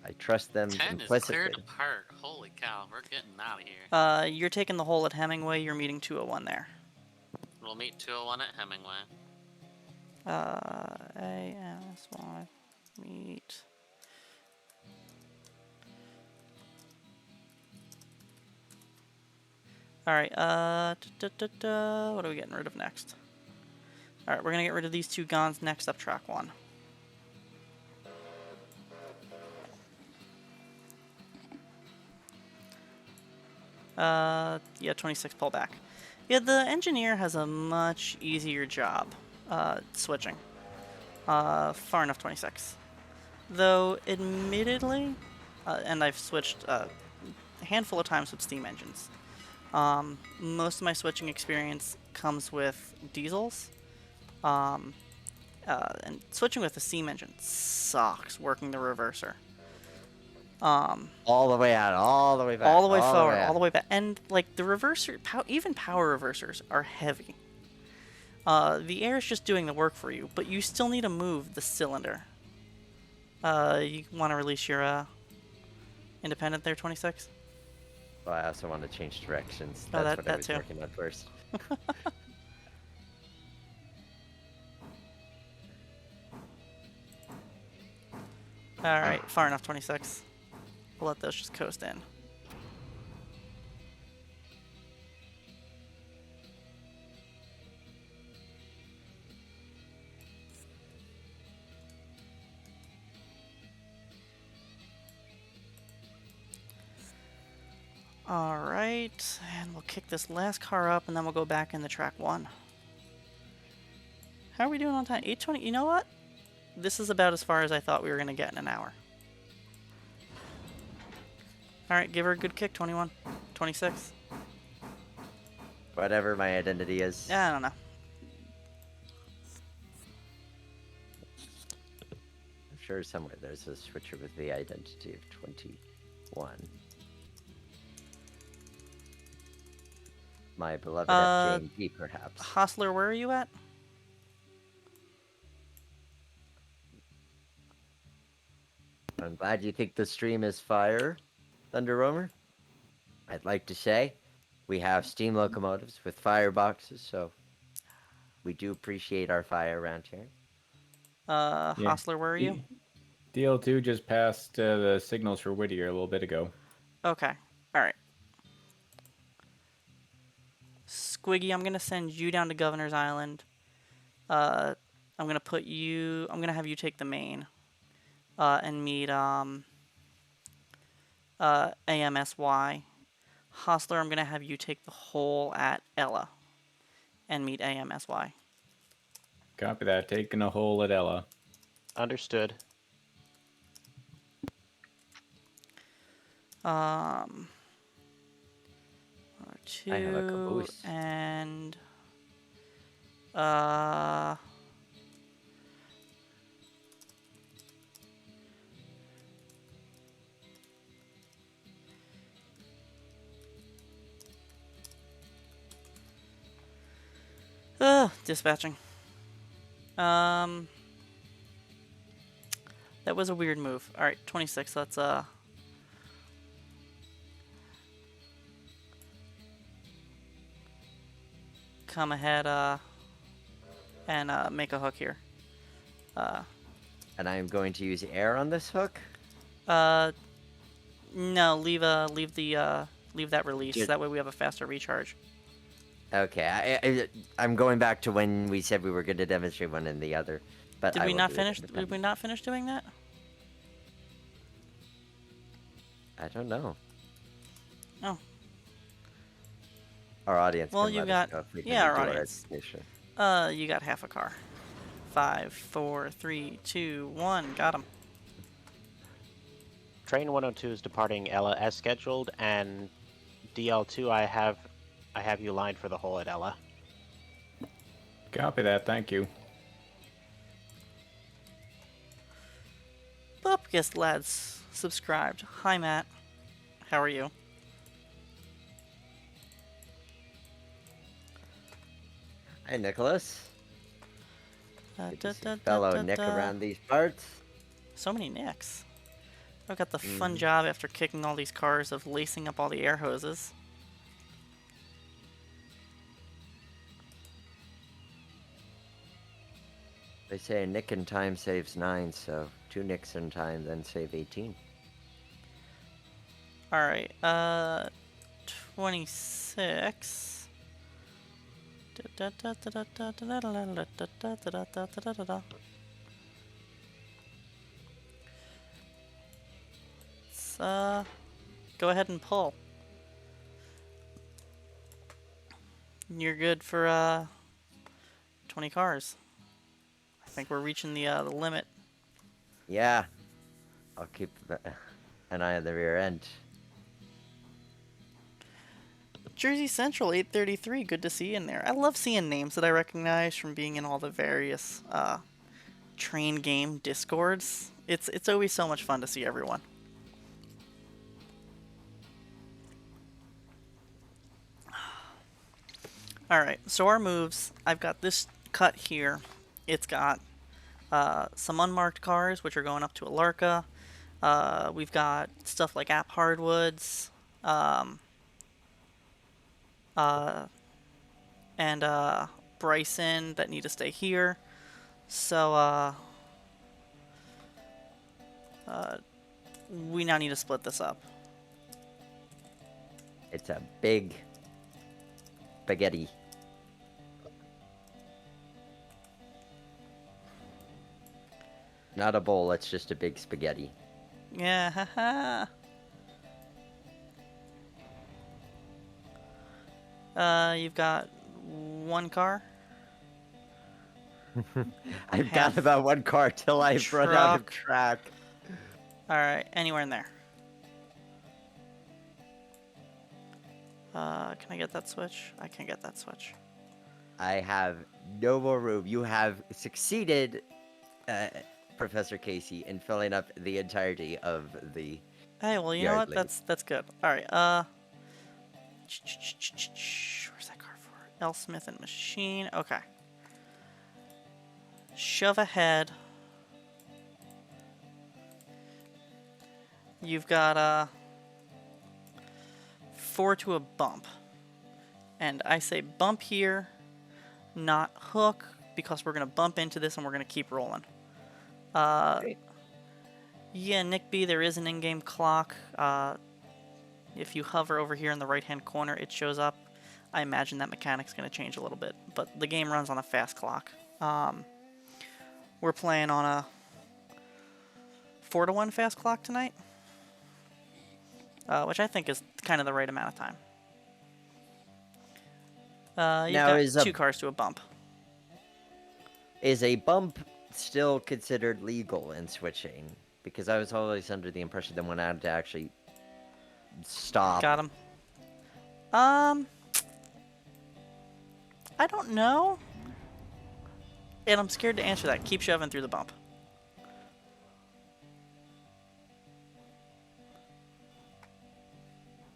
I trust them 10 is implicitly. cleared apart. Holy cow, we're getting out of here. You're taking the hole at Hemingway, you're meeting 201 there. We'll meet 201 at Hemingway. AMSY, meet. Alright, what are we getting rid of next? Alright, we're gonna get rid of these 2 guns next up track 1. Yeah, 26 pull back. Yeah, the engineer has a much easier job, switching. Far enough, 26. Though, admittedly, and I've switched a handful of times with steam engines. Most of my switching experience comes with diesels. And switching with the steam engine sucks working the reverser. All the way out, all the way back. All the way forward, out. all the way back. And, like, the reverser, even power reversers are heavy. The air is just doing the work for you, but you still need to move the cylinder. You want to release your, independent there, 26? Well, I also want to change directions. Oh, That's what I that was too. working on first. Alright, far enough, 26. We'll let those just coast in. Alright, and we'll kick this last car up and then we'll go back into track 1. How are we doing on time? 8:20? You know what? This is about as far as I thought we were going to get in an hour. Alright, give her a good kick, 21. 26. Whatever my identity is. Yeah, I don't know. I'm sure somewhere there's a switcher with the identity of 21. My beloved FJMP, perhaps. Hostler, where are you at? I'm glad you think the stream is fire, Thunder Roamer. I'd like to say we have steam locomotives with fireboxes, so we do appreciate our fire around here. Hostler, where are you? DL2 just passed the signals for Whittier a little bit ago. Okay. Alright. Squiggy, I'm gonna send you down to Governor's Island. I'm gonna have you take the main. And meet, AMSY. Hostler, I'm gonna have you take the hole at Ella. And meet AMSY. Copy that. Taking a hole at Ella. Understood. Um, I have a 2 caboose. and dispatching. Um, that was a weird move. All right, 26. Let's come ahead and make a hook here. And I'm going to use air on this hook. No, leave that release. Just- That way we have a faster recharge. Okay, I'm going back to when we said we were going to demonstrate one and the other. But Did I we will not do it finish? Did we independently. not finish doing that? I don't know. Oh. Our audience. Well, can you let got- us know if we yeah, can our do audience. education. You got half a car. 5, 4, 3, 2, 1. Got him. Train 102 is departing Ella as scheduled, and DL2 I have you lined for the hole at Ella. Copy that. Thank you. Bupkis lads subscribed. Hi Matt. How are you? Hi, Nicholas. Da, Good da, to see da, fellow da, Nick da. around these parts. So many nicks. I've got the fun job after kicking all these cars of lacing up all the air hoses. They say a nick in time saves 9, so 2 nicks in time then save 18. Alright, 26. Let's, go ahead and pull. You're good for, 20 cars. I think we're reaching the limit. Yeah. I'll keep an eye on the rear end. Jersey Central 833, good to see you in there. I love seeing names that I recognize from being in all the various train game discords. It's always so much fun to see everyone. Alright, so our moves, I've got this cut here. It's got some unmarked cars, which are going up to Alarka. We've got stuff like App Hardwoods. And Bryson that need to stay here. So we now need to split this up. It's a big spaghetti. Not a bowl, it's just a big spaghetti. Yeah, haha. You've got one car. I've Half got about one car till I've run out of track. Alright, anywhere in there. Can I get that switch? I can get that switch. I have no more room. You have succeeded, Professor Casey, in filling up the entirety of the... Hey, well, you know Yard what? lady. That's good. Alright, where's that car for? L. Smith and Machine. Okay. Shove ahead. You've got 4 to a bump. And I say bump here, not hook, because we're going to bump into this and we're going to keep rolling. Yeah, Nick B, there is an in-game clock. If you hover over here in the right-hand corner, it shows up. I imagine that mechanic's going to change a little bit, but the game runs on a fast clock. We're playing on a 4-to-1 fast clock tonight, which I think is kind of the right amount of time. You've Now, got is a- 2 cars to a bump. Is a bump still considered legal in switching? Because I was always under the impression that one had to actually stop? Got him. I don't know. And I'm scared to answer that. Keep shoving through the bump.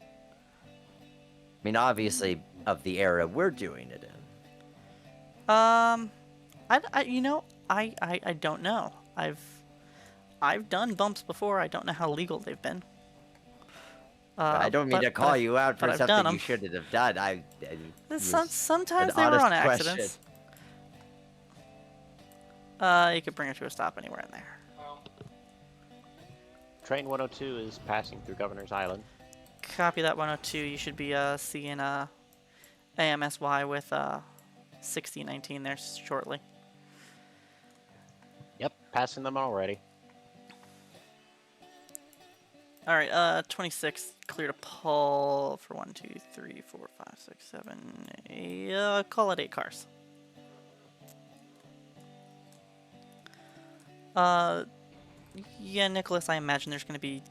I mean, obviously, of the era we're doing it in. You know, I don't know. I've done bumps before. I don't know how legal they've been. I don't mean to call I've- you out for but I've done something you 'em. shouldn't have done. Sometimes an they were honest on question. accidents. You could bring her to a stop anywhere in there. Train 102 is passing through Governor's Island. Copy that 102. You should be seeing AMSY with 6019 there shortly. Yep, passing them already. All right, 26 clear to pull for 1, 2, 3, 4, 5, 6, 7, 8. Call it 8 cars. Yeah, Nicholas, I imagine there's going to be,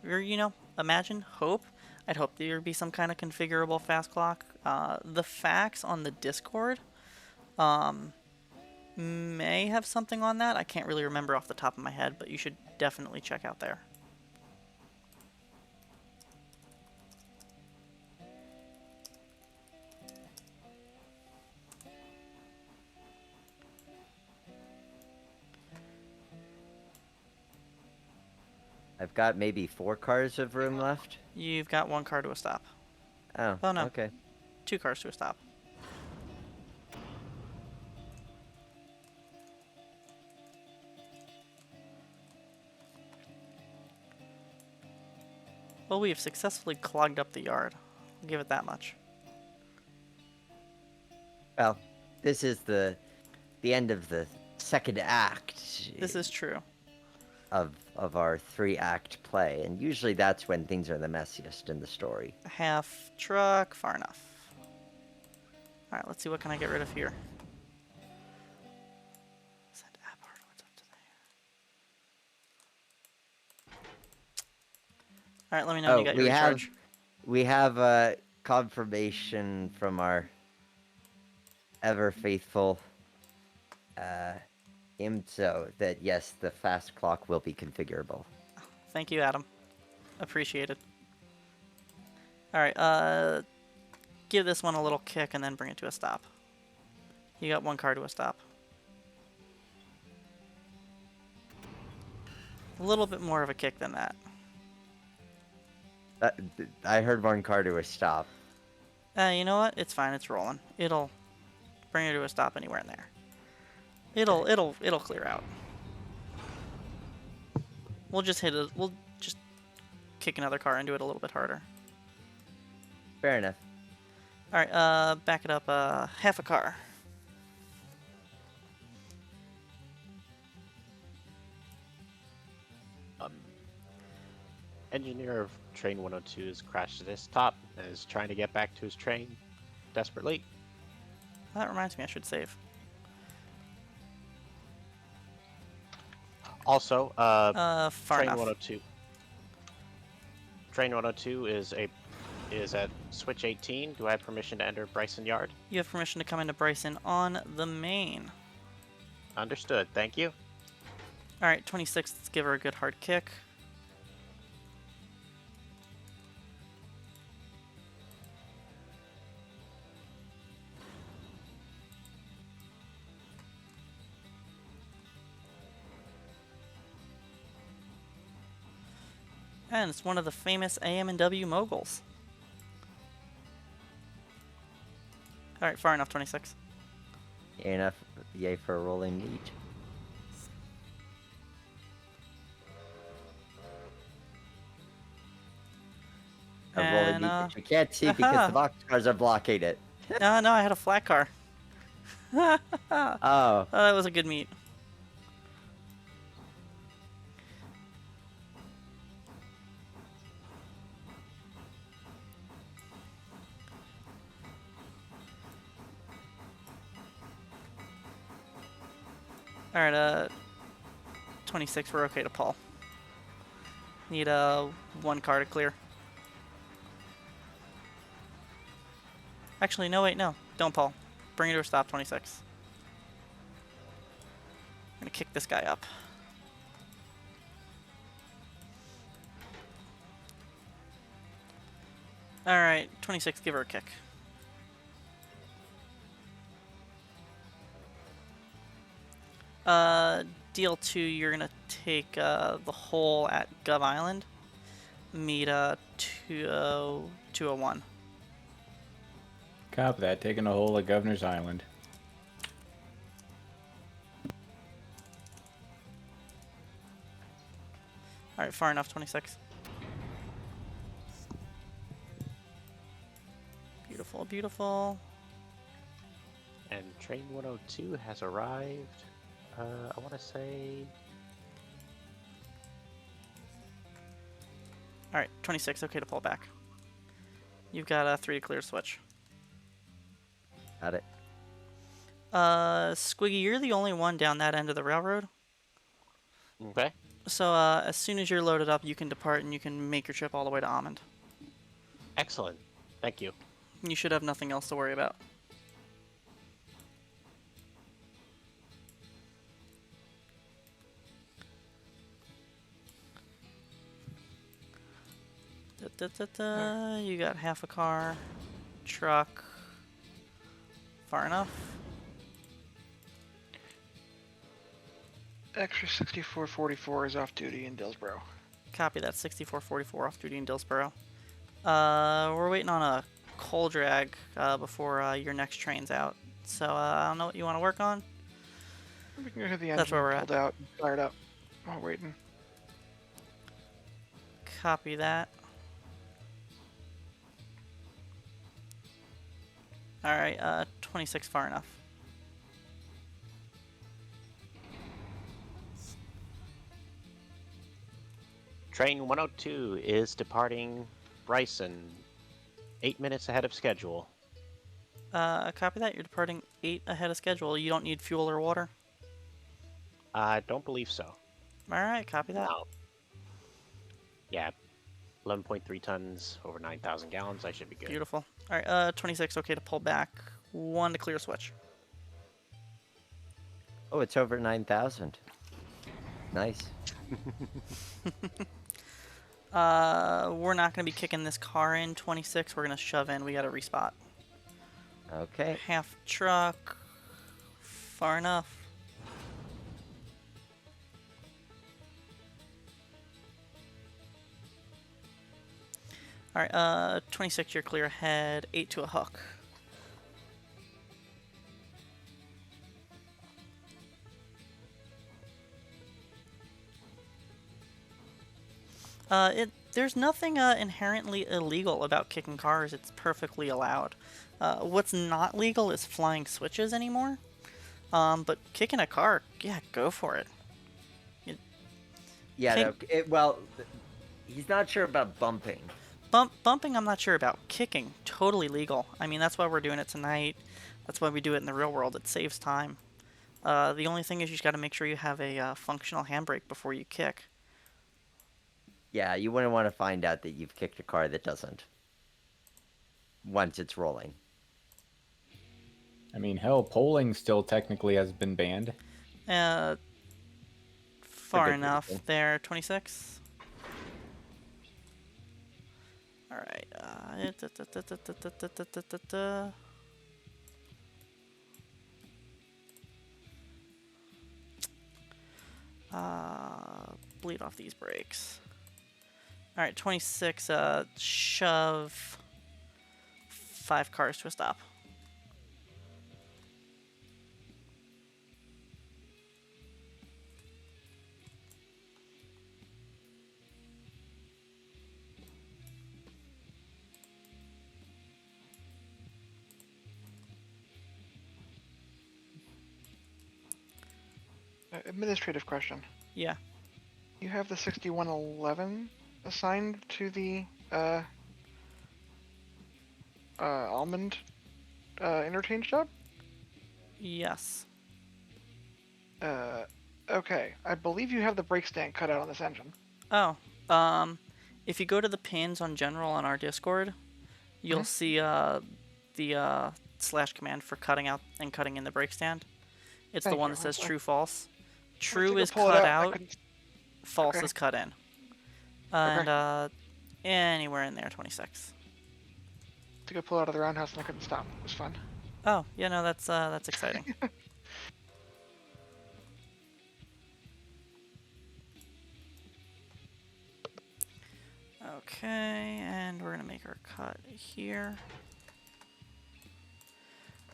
or, you know, hope. I'd hope there would be some kind of configurable fast clock. The facts on the Discord may have something on that. I can't really remember off the top of my head, but you should definitely check out there. I've got maybe 4 cars of room left. You've got 1 car to a stop. Oh, Oh, no. okay. 2 cars to a stop. Well, we have successfully clogged up the yard. I'll give it that much. Well, this is the end of the second act. This is true. of our 3-act play, and usually that's when things are the messiest in the story. Half truck, far enough. Alright, let's see what can I get rid of here. Send app hardware up to there. Alright, let me know when you got your recharge. We have a confirmation from our ever faithful IMSO that yes, the fast clock will be configurable. Thank you, Adam. Appreciate it. Alright, give this one a little kick and then bring it to a stop. You got 1 car to a stop. A little bit more of a kick than that. I heard 1 car to a stop. You know what? It's fine. It's rolling. It'll bring her to a stop anywhere in there. It'll clear out. We'll just hit it. We'll just kick another car into it a little bit harder. Fair enough. All right. Back it up. Half a car. Engineer of Train 102 has crashed at his top and is trying to get back to his train desperately. That reminds me, I should save. Also, Far Train enough. 102. Train 102 is at switch 18. Do I have permission to enter Bryson Yard? You have permission to come into Bryson on the main. Understood. Thank you. All right, 26. Let's give her a good hard kick. And it's one of the famous AM&W moguls. All right, far enough, 26. Enough, yay for a rolling lead. A rolling And, lead that you can't see because the boxcars are blocking it. No, I had a flat car. Oh, Oh, that was a good meet. Alright, 26, we're okay to pull. Need one car to clear. Actually, no, wait, no. Don't, Paul. Bring it to a stop, 26. I'm gonna kick this guy up. Alright, 26, give her a kick. Deal 2, you're gonna take the hole at Gov Island. Meet 201. Copy that. Taking a hole at Governor's Island. Alright, far enough, 26. Beautiful, beautiful. And train 102 has arrived. I want to say. Alright, 26, okay to pull back. You've got a 3 to clear switch. Got it. Squiggy, you're the only one down that end of the railroad. Okay. So, as soon as you're loaded up, you can depart and you can make your trip all the way to Almond. Excellent. Thank you. You should have nothing else to worry about. You got half a car, truck, far enough. Extra 6444 is off duty in Dillsboro. Copy that, 6444 off duty in Dillsboro. We're waiting on a coal drag before your next train's out. So I don't know what you want to work on. We can go to the engine. That's where we're at. Pulled out, fired up. While waiting. Copy that. Alright, 26 far enough. Train 102 is departing Bryson 8 minutes ahead of schedule. Copy that. You're departing 8 ahead of schedule. You don't need fuel or water? I don't believe so. Alright, copy that. No. Yeah, 11.3 tons, over 9,000 gallons. I should be good. Beautiful. Alright, 26, okay to pull back. 1 to clear switch. Oh, it's over 9,000. Nice. We're not going to be kicking this car in, 26. We're going to shove in. We got to respot. Okay. Half truck. Far enough. Alright, 26, you're clear ahead. 8 to a hook. There's nothing inherently illegal about kicking cars. It's perfectly allowed. What's not legal is flying switches anymore. But kicking a car, yeah, go for it. Yeah, no, Kick- well, he's not sure about bumping. Bumping, I'm not sure about. Kicking, totally legal. I mean, that's why we're doing it tonight. That's why we do it in the real world. It saves time. The only thing is you just got to make sure you have a functional handbrake before you kick. Yeah, you wouldn't want to find out that you've kicked a car that doesn't. Once it's rolling. I mean, hell, polling still technically has been banned. Far good enough reason. there, 26. Alright, bleed off these brakes. Alright, 26, shove 5 cars to a stop. Administrative question. Yeah. You have the 6111 assigned to the Almond interchange job? Yes. Okay. I believe you have the brake stand cut out on this engine. Oh, If you go to the pins on general on our Discord, you'll see the slash command for cutting out and cutting in the brake stand. It's the Thank one you. that says I- true false. I True took a is pull it cut I out, couldn't- false Okay. is cut in. And anywhere in there, 26. Took a pull out of the roundhouse and I couldn't stop. It was fun. Oh, yeah, no, that's exciting. Okay, and we're gonna make our cut here.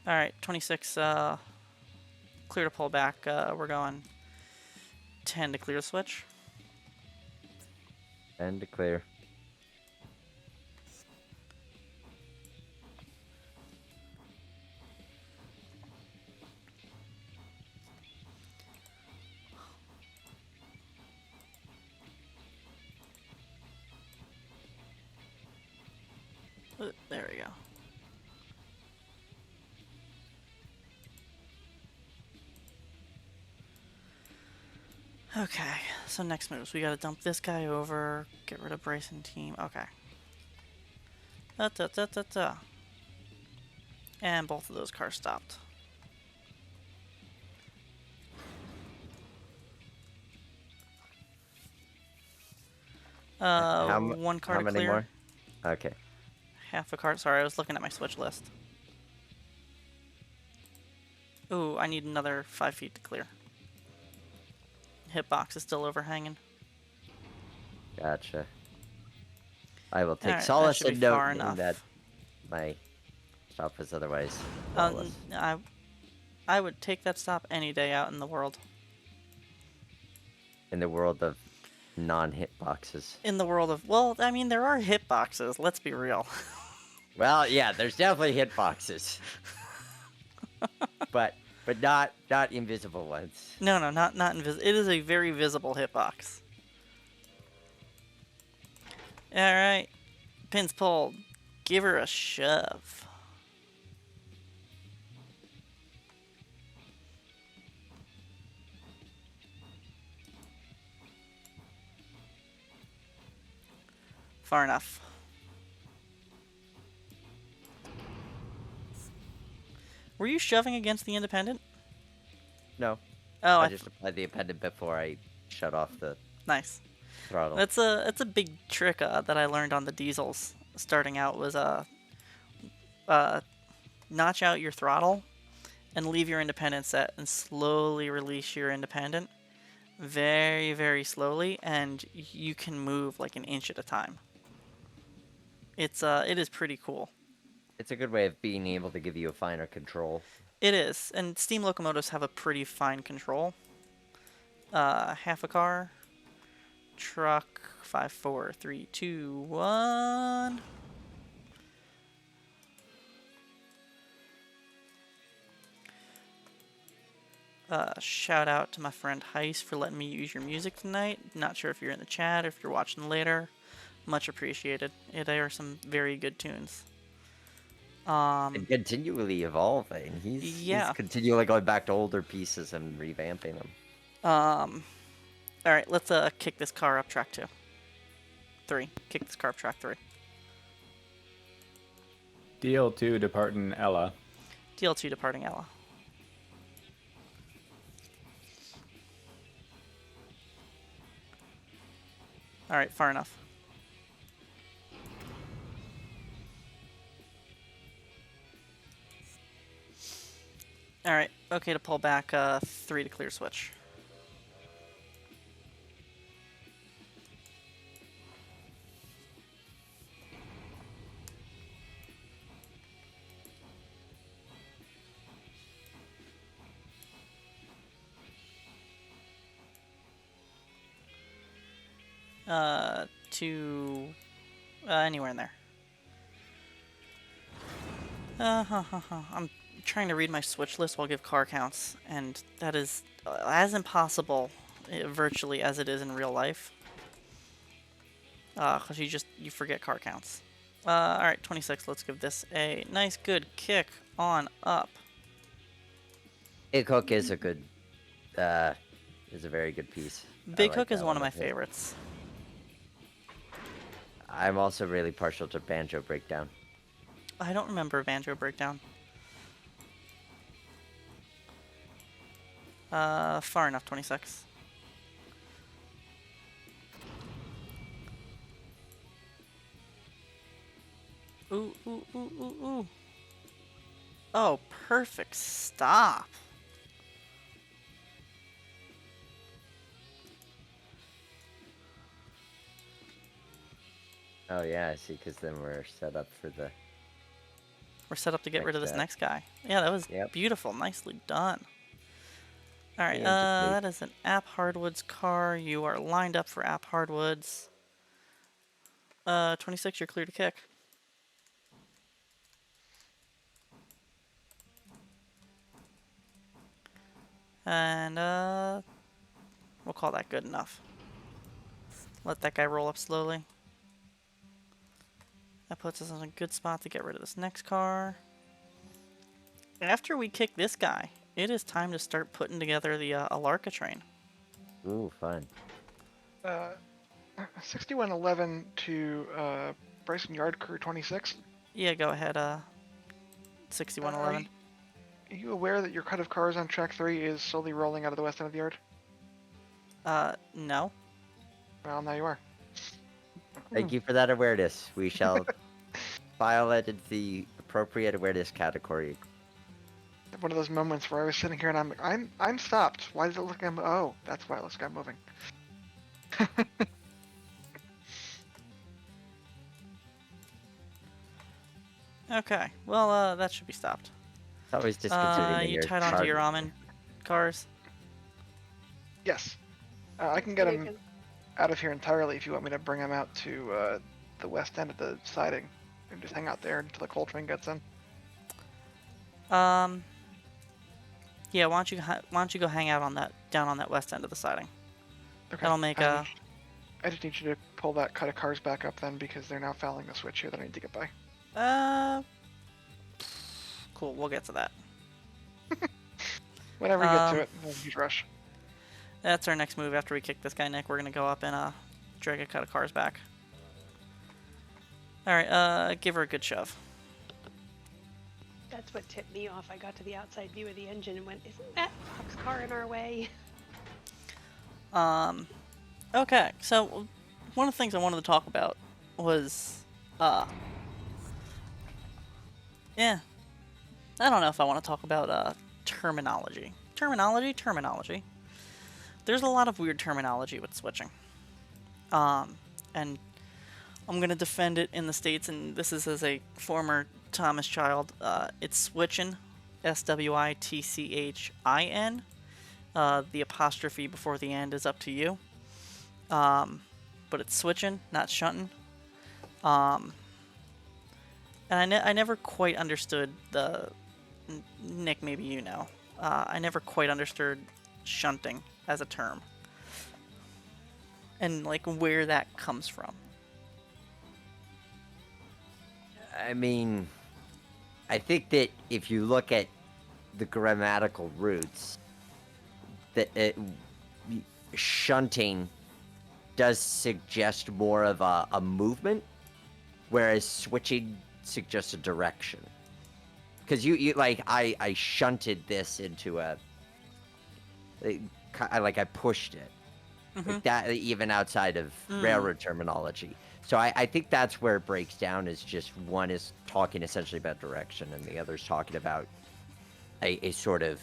All right, 26. Clear to pull back. We're going 10 to clear the switch. And to clear. There we go. Okay, so next moves. We gotta dump this guy over, get rid of Bryson team. Okay. Da-da-da-da-da. And both of those cars stopped. One car How to many clear. more? Okay. Half a car. Sorry, I was looking at my switch list. Ooh, I need another 5 feet to clear. Hitbox is still overhanging. Gotcha. I will take Alright, that solace should be in far noting enough. that my stop is otherwise Uh, flawless. I would take that stop any day out in the world. In the world of non-hit boxes. In the world of, well, I mean, there are hitboxes. Let's be real. Well, yeah, there's definitely hit boxes. but not invisible ones. No, not invisible. It is a very visible hitbox. All right, pins pulled. Give her a shove. Far enough. Were you shoving against the independent? No. Oh, I just applied the appendant before I shut off the nice. throttle. That's a big trick that I learned on the diesels. Starting out was notch out your throttle and leave your independent set and slowly release your independent, very very slowly, and you can move like an inch at a time. It is pretty cool. It's a good way of being able to give you a finer control. It is, and steam locomotives have a pretty fine control. Half a car, truck, 5, 4, 3, 2, 1. Shout out to my friend Heist for letting me use your music tonight. Not sure if you're in the chat or if you're watching later. Much appreciated. They are some very good tunes. And continually evolving. He's continually going back to older pieces and revamping them. Alright, let's kick this car up track 2. 3. Kick this car up track 3. DL2 departing Ella. DL2 departing Ella. Alright, far enough. Alright, okay to pull back 3 to clear switch. To anywhere in there. I'm trying to read my switch list while I give car counts, and that is as impossible virtually as it is in real life. Because you forget car counts. Alright, 26, let's give this a nice good kick on up. Big Hook is a good, is a very good piece. Big I like Hook is that one of my a bit. favorites. I'm also really partial to Banjo Breakdown. I don't remember Banjo Breakdown. Far enough, 26. Ooh, ooh, ooh, ooh, ooh. Oh, perfect stop. Oh yeah, I see. Because then we're set up for the. We're set up to get rid of this Next next guy. Yeah, that was Yep. beautiful. Nicely done. Alright, Preemptively. that is an App Hardwoods car. You are lined up for App Hardwoods. 26, you're clear to kick. And, we'll call that good enough. Let that guy roll up slowly. That puts us in a good spot to get rid of this next car. After we kick this guy, it is time to start putting together the Alarka train. Ooh, fun. 6111 to Bryson Yard Crew 26. Yeah, go ahead, 6111. Are you aware that your cut of cars on track 3 is slowly rolling out of the west end of the yard? No. Well, now you are. Thank you for that awareness. We shall file it into the appropriate awareness category. One of those moments where I was sitting here and I'm stopped. Why does it look like oh, that's why it looks like I'm moving. Okay, well, that should be stopped. It's always disconcerting when You you're tied onto your charging. ramen cars. Yes. I can get You him can- out of here entirely if you want me to bring him out to the west end of the siding and just hang out there until the coal train gets in. Yeah, why don't you go hang out on that down on that west end of the siding? Okay. That'll make I just need you to pull that cut of cars back up then because they're now fouling the switch here that I need to get by. Cool. We'll get to that. Whenever you get to it, no huge rush. That's our next move after we kick this guy, Nick. We're gonna go up and drag a cut of cars back. All right. Give her a good shove. That's what tipped me off. I got to the outside view of the engine and went, isn't that boxcar in our way? Okay. So one of the things I wanted to talk about was yeah. I don't know if I want to talk about terminology. Terminology. There's a lot of weird terminology with switching. And I'm going to defend it in the States, and this is as a former Thomas child. It's switchin', SWITCHIN. The apostrophe before the end is up to you. But it's switchin', not shuntin'. And I never quite understood Nick, maybe you know. I never quite understood shunting as a term. And, like, where that comes from. I mean, I think that if you look at the grammatical roots, that shunting does suggest more of a movement, whereas switching suggests a direction. Because you like I shunted this into I pushed it. Like that, even outside of railroad terminology. So I think that's where it breaks down, is just one is talking essentially about direction and the other's talking about a sort of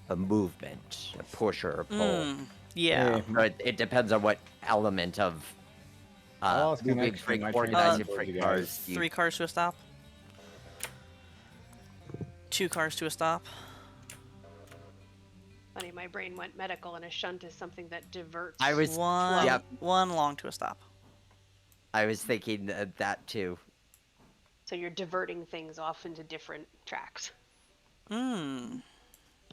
a movement, a push or a pull. Yeah. Hey, So it depends on what element of lost moving connection. freight, My organizing train freight towards you cars. guys. 3 cars to a stop. 2 cars to a stop. Funny, my brain went medical, and a shunt is something that diverts. I was One, Yep. one long to a stop. I was thinking that too. So you're diverting things off into different tracks. Man,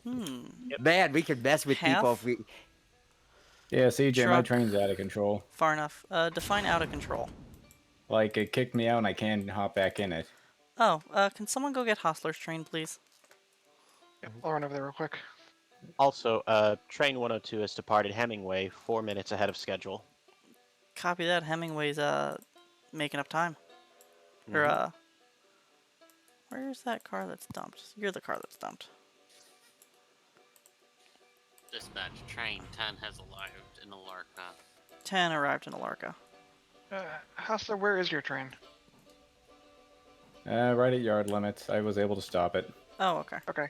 we could mess with people Half? if we. Yeah, CJ, my Truck. train's out of control. Far enough. Define out of control. Like, it kicked me out and I can't hop back in it. Oh, can someone go get Hostler's train, please? Yep, I'll run over there real quick. Also, train 102 has departed Hemingway 4 minutes ahead of schedule. Copy that. Hemingway's make enough time. Or where's that car that's dumped? You're the car that's dumped. Dispatch, train 10 has arrived in Alarka. 10 arrived in Alarka. Hustler, where is your train? Right at yard limits. I was able to stop it. Oh, okay. Okay.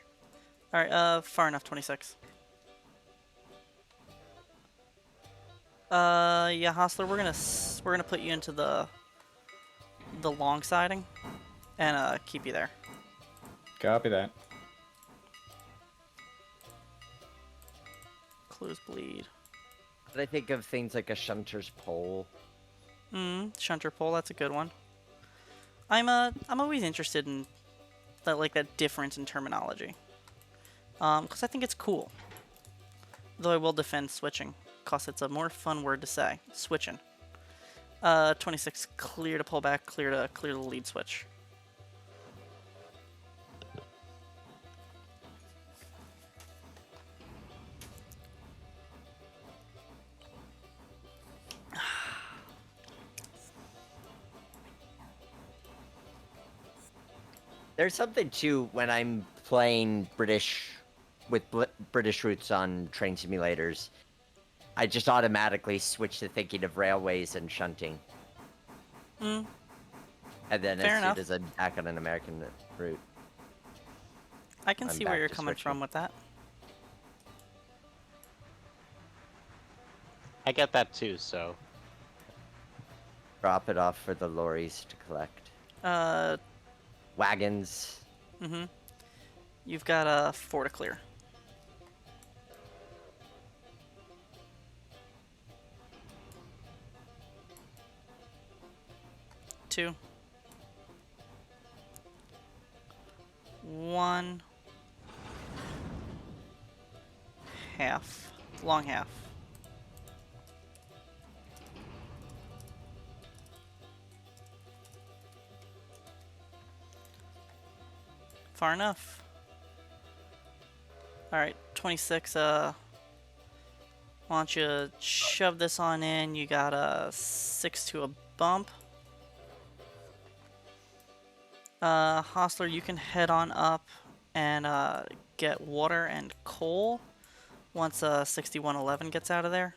All right. Far enough. 26. Yeah, Hostler. We're gonna put you into the long siding, and keep you there. Copy that. Close bleed. But I think of things like a shunter's pole. Shunter pole. That's a good one. I'm always interested in that difference in terminology. Because I think it's cool. Though I will defend switching, cause it's a more fun word to say. Switching. 26. Clear to pull back. Clear the lead switch. There's something too when I'm playing British with British routes on train simulators. I just automatically switch to thinking of railways and shunting. Hmm. And then Fair as enough. soon as I'm back on an American route. I can I'm see back where you're to coming switching. from with that. I get that too, so Drop it off for the lorries to collect. Wagons. You've got 4 to clear. Two. 1. Half. Long half. Far enough. Alright, 26, why don't you shove this on in? You got a 6 to a bump. Hostler, you can head on up and get water and coal once 6111 gets out of there.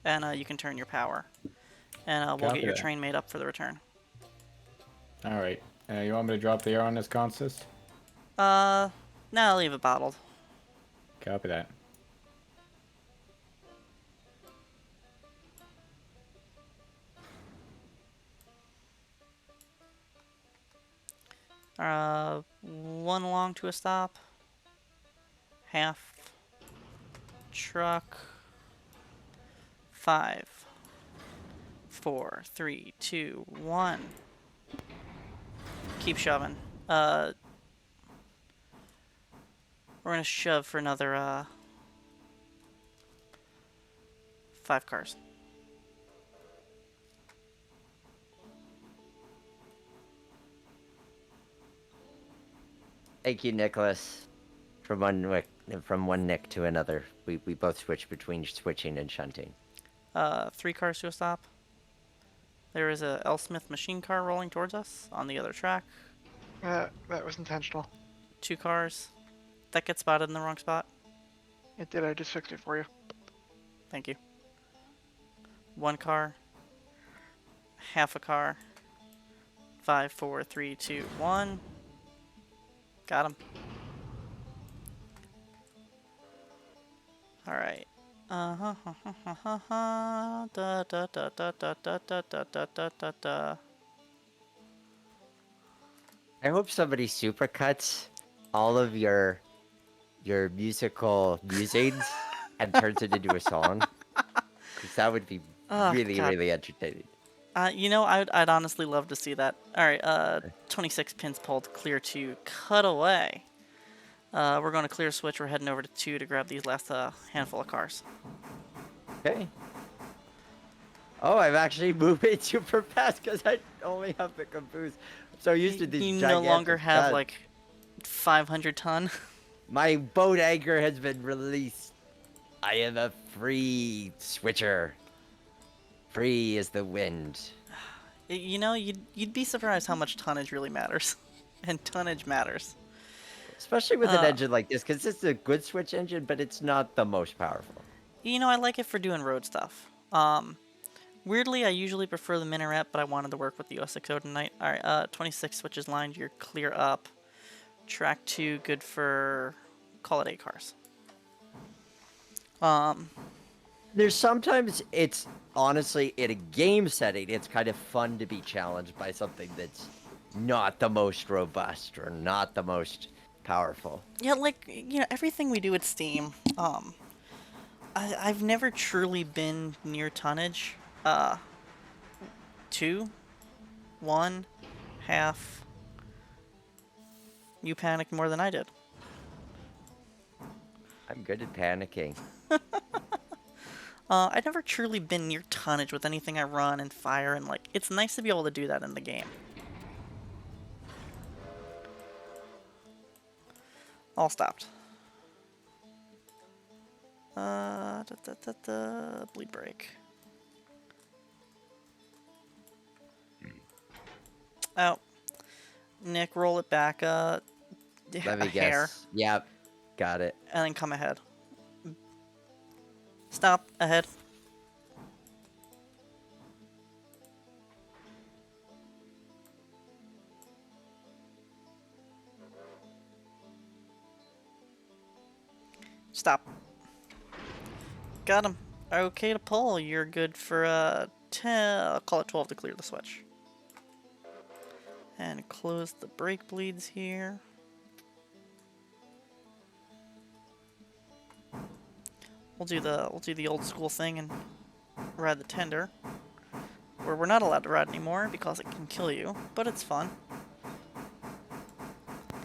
And you can turn your power. And we'll Copy get your that. train made up for the return. Alright. You want me to drop the air on this consist? No, I'll leave it bottled. Copy that. One long to a stop. Half. Truck. 5, 4, 3, 2, 1. Keep shoving. We're gonna shove for another 5 cars. Thank you, Nicholas. From one Nick to another. We both switch between switching and shunting. 3 cars to a stop. There is a L. Smith machine car rolling towards us on the other track. That was intentional. 2 cars. That gets spotted in the wrong spot. It did. I just fixed it for you. Thank you. 1 car. Half a car. 5, 4, 3, 2, 1. Got him. All right. Da da da da da da da da da da da. I hope somebody supercuts all of your musical musings and turns it into a song. Because that would be Oh, really, God. really entertaining. You know, I'd honestly love to see that. All right, 26 pins pulled, clear 2, cut away. We're going to clear switch. We're heading over to 2 to grab these last handful of cars. Okay. Oh, I'm actually moving super fast because I only have the caboose. I'm so used to these You no longer gigantic have guns. like 500 ton. My boat anchor has been released. I am a free switcher. Free as the wind. You know, you'd be surprised how much tonnage really matters, and tonnage matters. Especially with an Uh, engine like this, because it's a good Switch engine, but it's not the most powerful. You know, I like it for doing road stuff. Weirdly, I usually prefer the Minaret, but I wanted to work with the OSA tonight. Alright, 26 switches lined, you're clear up. Track 2, good for, call it 8 cars. There's sometimes it's honestly in a game setting, it's kind of fun to be challenged by something that's not the most robust or not the most powerful. Yeah, like, you know, everything we do at Steam, I've never truly been near tonnage. 2, 1, half. You panicked more than I did. I'm good at panicking. I've never truly been near tonnage with anything I run and fire, and like, it's nice to be able to do that in the game. All stopped. Bleed break. Oh. Nick, roll it back, Let me a guess. hair, Yep, got it. and then come ahead. Stop, ahead. Stop. Got him. Okay to pull. You're good for 10. I'll call it 12 to clear the switch. And close the brake bleeds here. We'll do the old school thing and ride the tender. Where we're not allowed to ride anymore because it can kill you, but it's fun.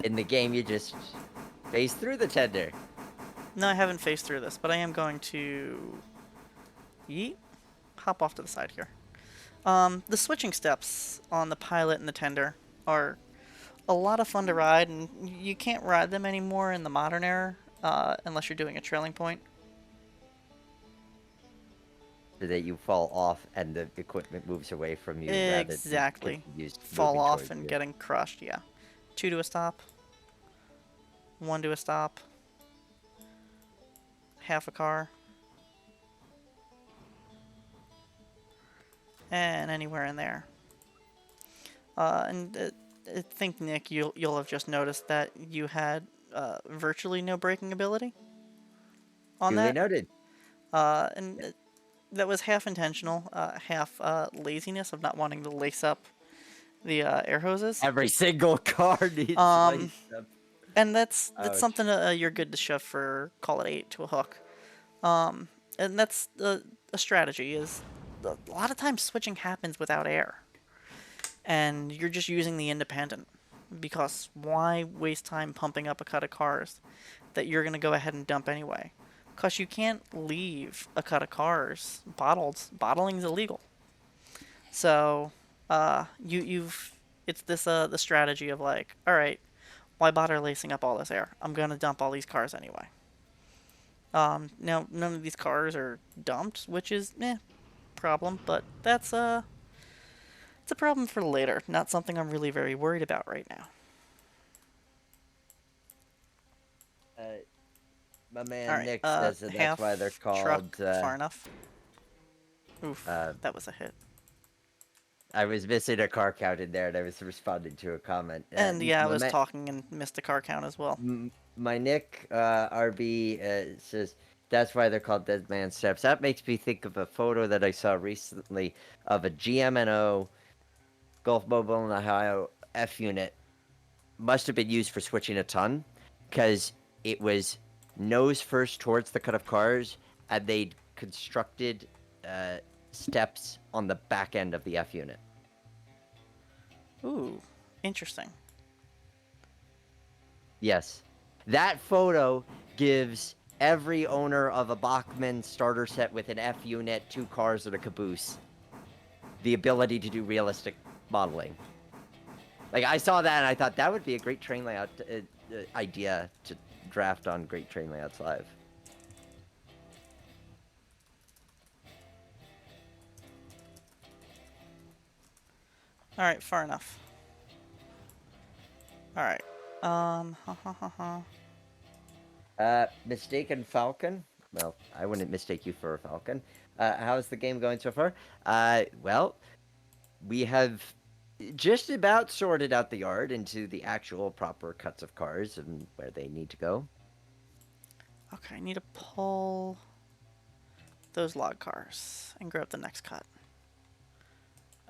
In the game, you just phase through the tender. No, I haven't faced through this, but I am going to yeet, hop off to the side here. The switching steps on the pilot and the tender are a lot of fun to ride, and you can't ride them anymore in the modern era unless you're doing a trailing point. So that you fall off and the equipment moves away from you. rather than Exactly. continues Fall moving off towards and you. getting crushed, yeah. 2 to a stop. 1 to a stop. Half a car. And anywhere in there. I think, Nick, you'll have just noticed that you had virtually no braking ability on Duly that. noted. That was half intentional, half laziness of not wanting to lace up the air hoses. Every single car needs Um, lights up. And that's Ouch. something you're good to shove for, call it 8 to a hook. And that's a strategy. Is a lot of times switching happens without air, and you're just using the independent. Because why waste time pumping up a cut of cars that you're gonna go ahead and dump anyway? Because you can't leave a cut of cars bottled. Bottling's illegal. So, it's this the strategy of like, all right, why bother lacing up all this air? I'm gonna dump all these cars anyway. Now none of these cars are dumped, which is problem, but that's it's a problem for later. Not something I'm really very worried about right now. My man All right, Nick says that that's why they're called. truck, far enough. Oof, that was a hit. I was missing a car count in there, and I was responding to a comment. And yeah, I my was ma- talking and missed the car count as well. My Nick RB says that's why they're called Dead Man Steps. That makes me think of a photo that I saw recently of a GM&O Gulf Mobile in Ohio F unit. Must have been used for switching a ton, because it was nose first towards the cut of cars, and they'd constructed steps on the back end of the F unit. Ooh, interesting. Yes. That photo gives every owner of a Bachmann starter set with an F unit, 2 cars, and a caboose the ability to do realistic modeling. Like, I saw that and I thought that would be a great train layout idea to draft on Great Train Layouts Live. Alright, far enough. Alright. Mistaken Falcon. Well, I wouldn't mistake you for a Falcon. How's the game going so far? Well, we have just about sorted out the yard into the actual proper cuts of cars and where they need to go. Okay, I need to pull those log cars and grab the next cut.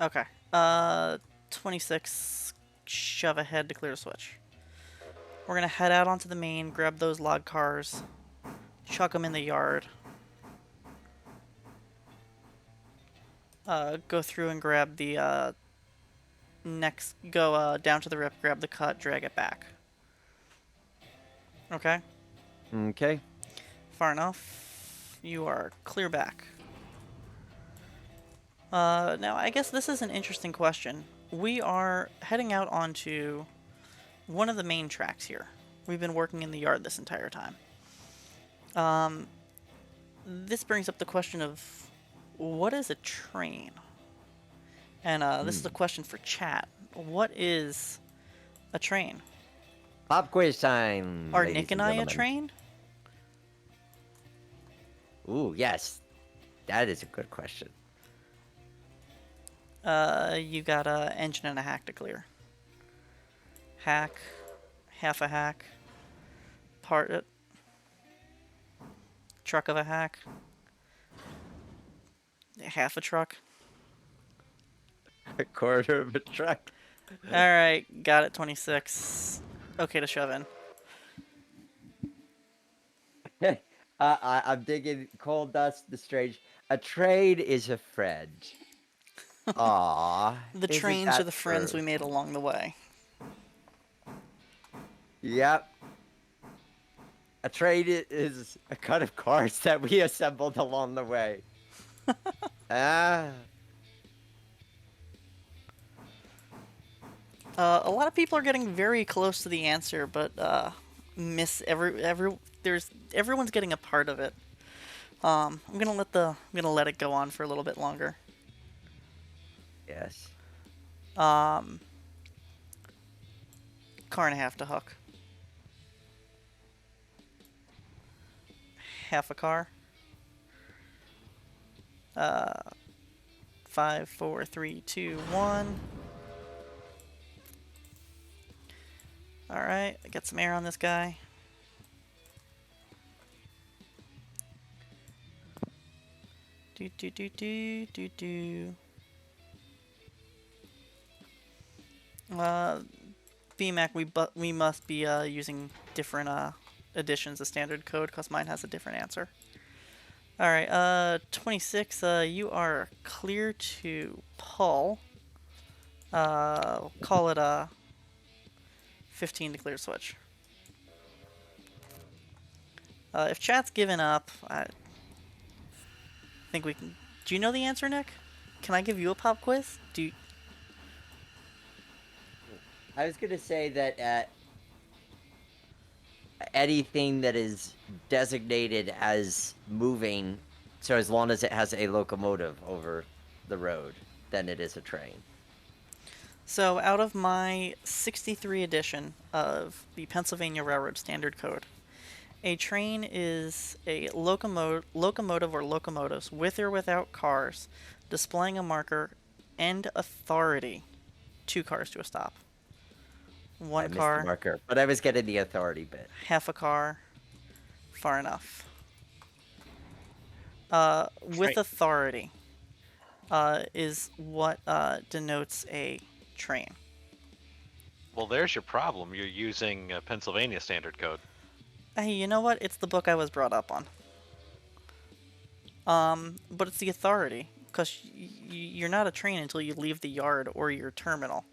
Okay. 26, shove ahead to clear the switch. We're gonna head out onto the main, grab those log cars, chuck them in the yard. Go through and grab the next, go down to the rip, grab the cut, drag it back. Okay, Okay. far enough. You are clear back. Now, I guess this is an interesting question. We are heading out onto one of the main tracks here. We've been working in the yard this entire time. This brings up the question of what is a train? And this is a question for chat. What is a train? Pop quiz time. Are ladies Nick and and I a gentlemen. train? Ooh, yes. That is a good question. You got a engine and a hack to clear. Hack, half a hack, part it, truck of a hack, half a truck. A quarter of a truck. Alright, got it, 26. Okay to shove in. I'm digging Coal Dust, the Strange. A trade is a friend. Aww. The isn't trains that are the friends true? we made along the way. Yep. A trade is a cut of cars that we assembled along the way. Ah. A lot of people are getting very close to the answer, but miss everyone's getting a part of it. I'm gonna let it go on for a little bit longer. Yes. Car and a half to hook. Half a car. 5, 4, 3, 2, 1. Alright, I got some air on this guy. Do do do do do do. BMAC, we must be using different editions of standard code because mine has a different answer. Alright, 26, you are clear to pull. Call it 15 to clear switch. If chat's given up, I think we can... Do you know the answer, Nick? Can I give you a pop quiz? Do you... I was gonna say that anything that is designated as moving, so as long as it has a locomotive over the road, then it is a train. So, out of my 63 edition of the Pennsylvania Railroad Standard Code, a train is a locomotive or locomotives with or without cars, displaying a marker and authority. 2 cars to a stop. I 1 missed the car, marker, but I was getting the authority bit. half a car, far enough. With Right. authority is what denotes a train. Well, there's your problem. You're using Pennsylvania Standard Code. Hey, you know what? It's the book I was brought up on. But it's the authority, because you're not a train until you leave the yard or your terminal.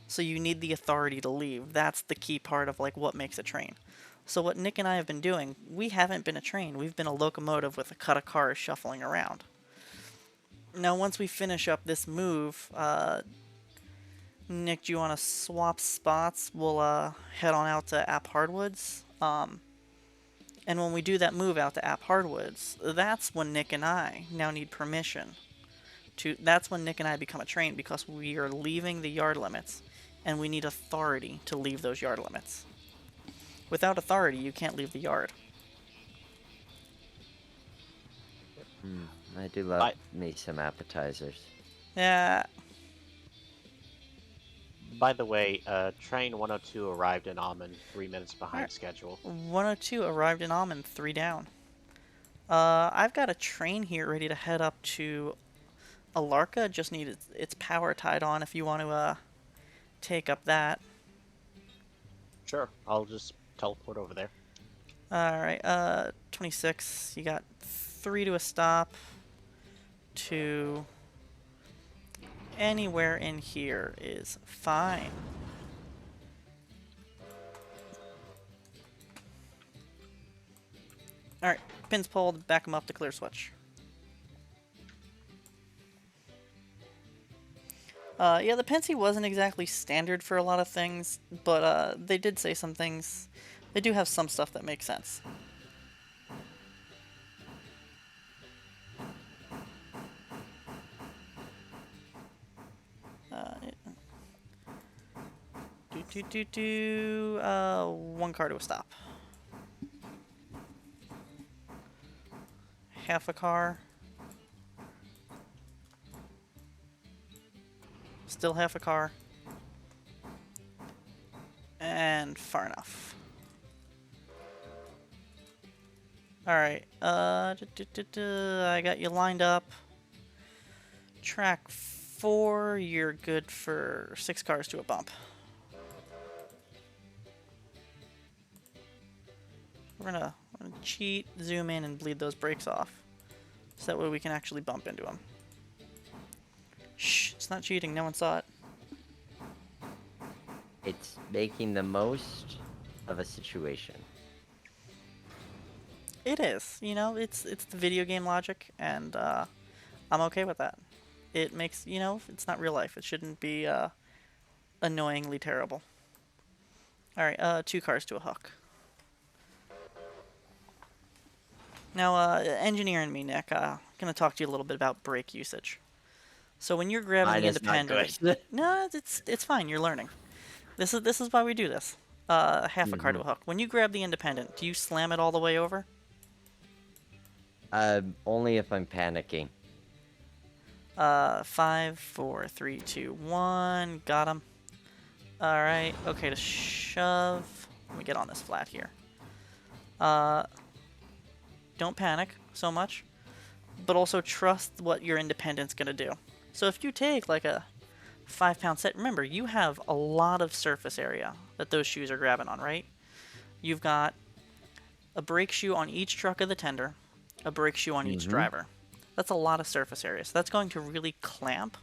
So you need the authority to leave. That's the key part of like what makes a train. So what Nick and I have been doing, we haven't been a train. We've been a locomotive with a cut of cars shuffling around. Now, once we finish up this move, Nick, do you want to swap spots? We'll head on out to App Hardwoods. And when we do that move out to App Hardwoods, that's when Nick and I now need permission That's when Nick and I become a train because we are leaving the yard limits, and we need authority to leave those yard limits. Without authority, you can't leave the yard. I do love me some appetizers. Yeah. By the way, train 102 arrived in Almond 3 minutes behind Alright. schedule. 102 arrived in Almond, 3 down. I've got a train here ready to head up to Alarka. Just need its power tied on if you want to take up that. Sure, I'll just teleport over there. Alright, 26. You got 3 to a stop. 2. Anywhere in here is fine. Alright, pins pulled, back them up to clear switch. Yeah, the Pensy wasn't exactly standard for a lot of things, but they did say some things. They do have some stuff that makes sense. One car to a stop. Half a car. Still half a car. And far enough. Alright, I got you lined up. Track 4, you're good for 6 cars to a bump. We're gonna cheat, zoom in, and bleed those brakes off. So that way we can actually bump into them. Shh, it's not cheating, no one saw it. It's making the most of a situation. It is, you know, it's the video game logic, and I'm okay with that. It makes, you know, it's not real life. It shouldn't be annoyingly terrible. Alright, 2 cars to a hook. Now, engineering me, Nick, gonna talk to you a little bit about brake usage. So when you're grabbing Mine the is not independent, good. no, it's fine. You're learning. This is why we do this. Half a car to a hook. When you grab the independent, do you slam it all the way over? Only if I'm panicking. 5, 4, 3, 2, 1. Got him. All right. Okay, to shove. Let me get on this flat here. Don't panic so much, but also trust what your independent's gonna do. So if you take like a 5-pound set, remember you have a lot of surface area that those shoes are grabbing on, right? You've got a brake shoe on each truck of the tender, a brake shoe on each driver. That's a lot of surface area. So that's going to really clamp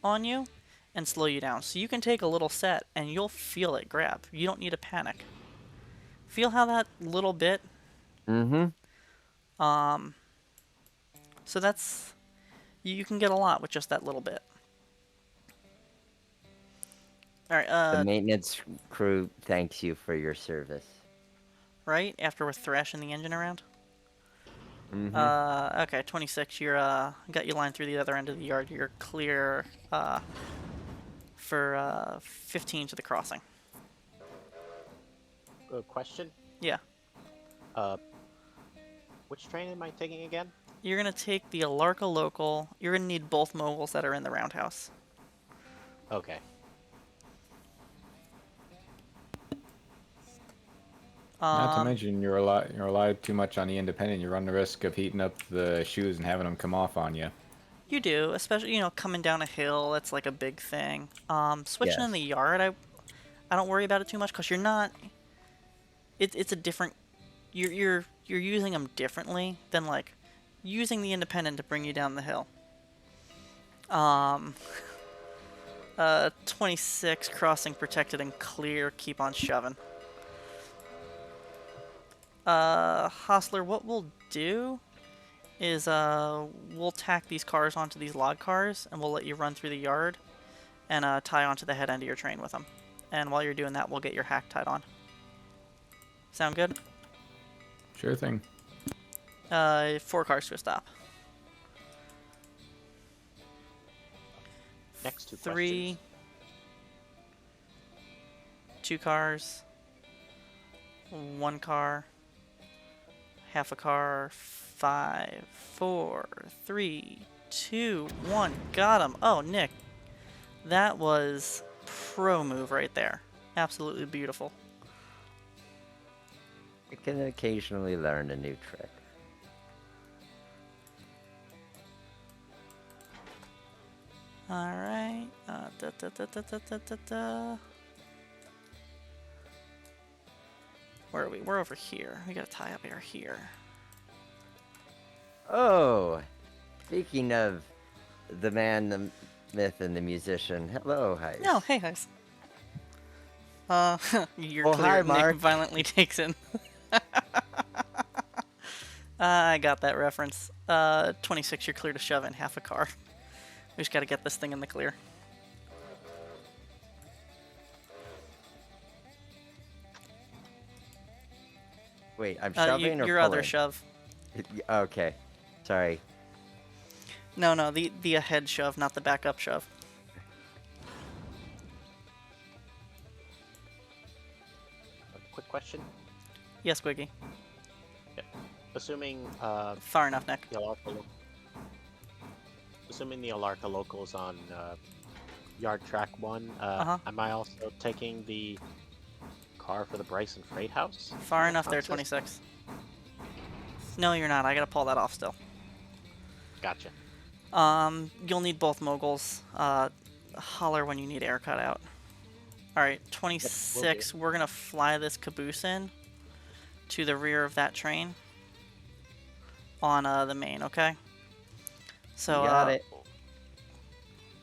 on you and slow you down. So you can take a little set and you'll feel it grab. You don't need to panic. Feel how that little bit. So that's, you can get a lot with just that little bit. Alright, the maintenance crew thanks you for your service. Right? After we're thrashing the engine around? Okay, 26, you're, got you lined through the other end of the yard. You're clear, for, 15 to the crossing. Question? Yeah. Which train am I taking again? You're gonna take the Alarka local. You're gonna need both moguls that are in the roundhouse. Okay. Not to mention, you're allowed too much on the independent. You run the risk of heating up the shoes and having them come off on you. You do, especially, you know, coming down a hill. That's like a big thing. Switching in the yard, I don't worry about it too much because you're not. It's a different. You're using them differently than like using the independent to bring you down the hill. 26 crossing protected and clear. Keep on shoving. Hostler, what we'll do is we'll tack these cars onto these log cars and we'll let you run through the yard and tie onto the head end of your train with them. And while you're doing that, we'll get your hack tied on. Sound good? Sure thing. 4 cars to a stop. Next two 3. questions. 2 cars. 1 car. Half a car. 5, 4, 3, 2, 1. Got him. Oh, Nick. That was pro move right there. Absolutely beautiful. You can occasionally learn a new trick. Alright. Where are we? We're over here. We gotta tie up air here. Oh, speaking of the man, the myth, and the musician. Hello, Heist. Oh, hey, guys. You're Oh, clear. hi, Nick Mark. violently takes in. I got that reference. 26, you're clear to shove in half a car. We just gotta get this thing in the clear. Wait, I'm shoving or your other pulling? shove. Okay, sorry. No, the ahead shove, not the backup shove. Quick question. Yes, Squiggy. Assuming Far enough, Nick. the Alarka local's on yard track 1, am I also taking the car for the Bryson Freight House? Far enough there, Process? 26. No, you're not. I gotta pull that off still. Gotcha. You'll need both moguls. Holler when you need air cut out. Alright, 26, we're gonna fly this caboose in to the rear of that train on the main, okay? So, You got it.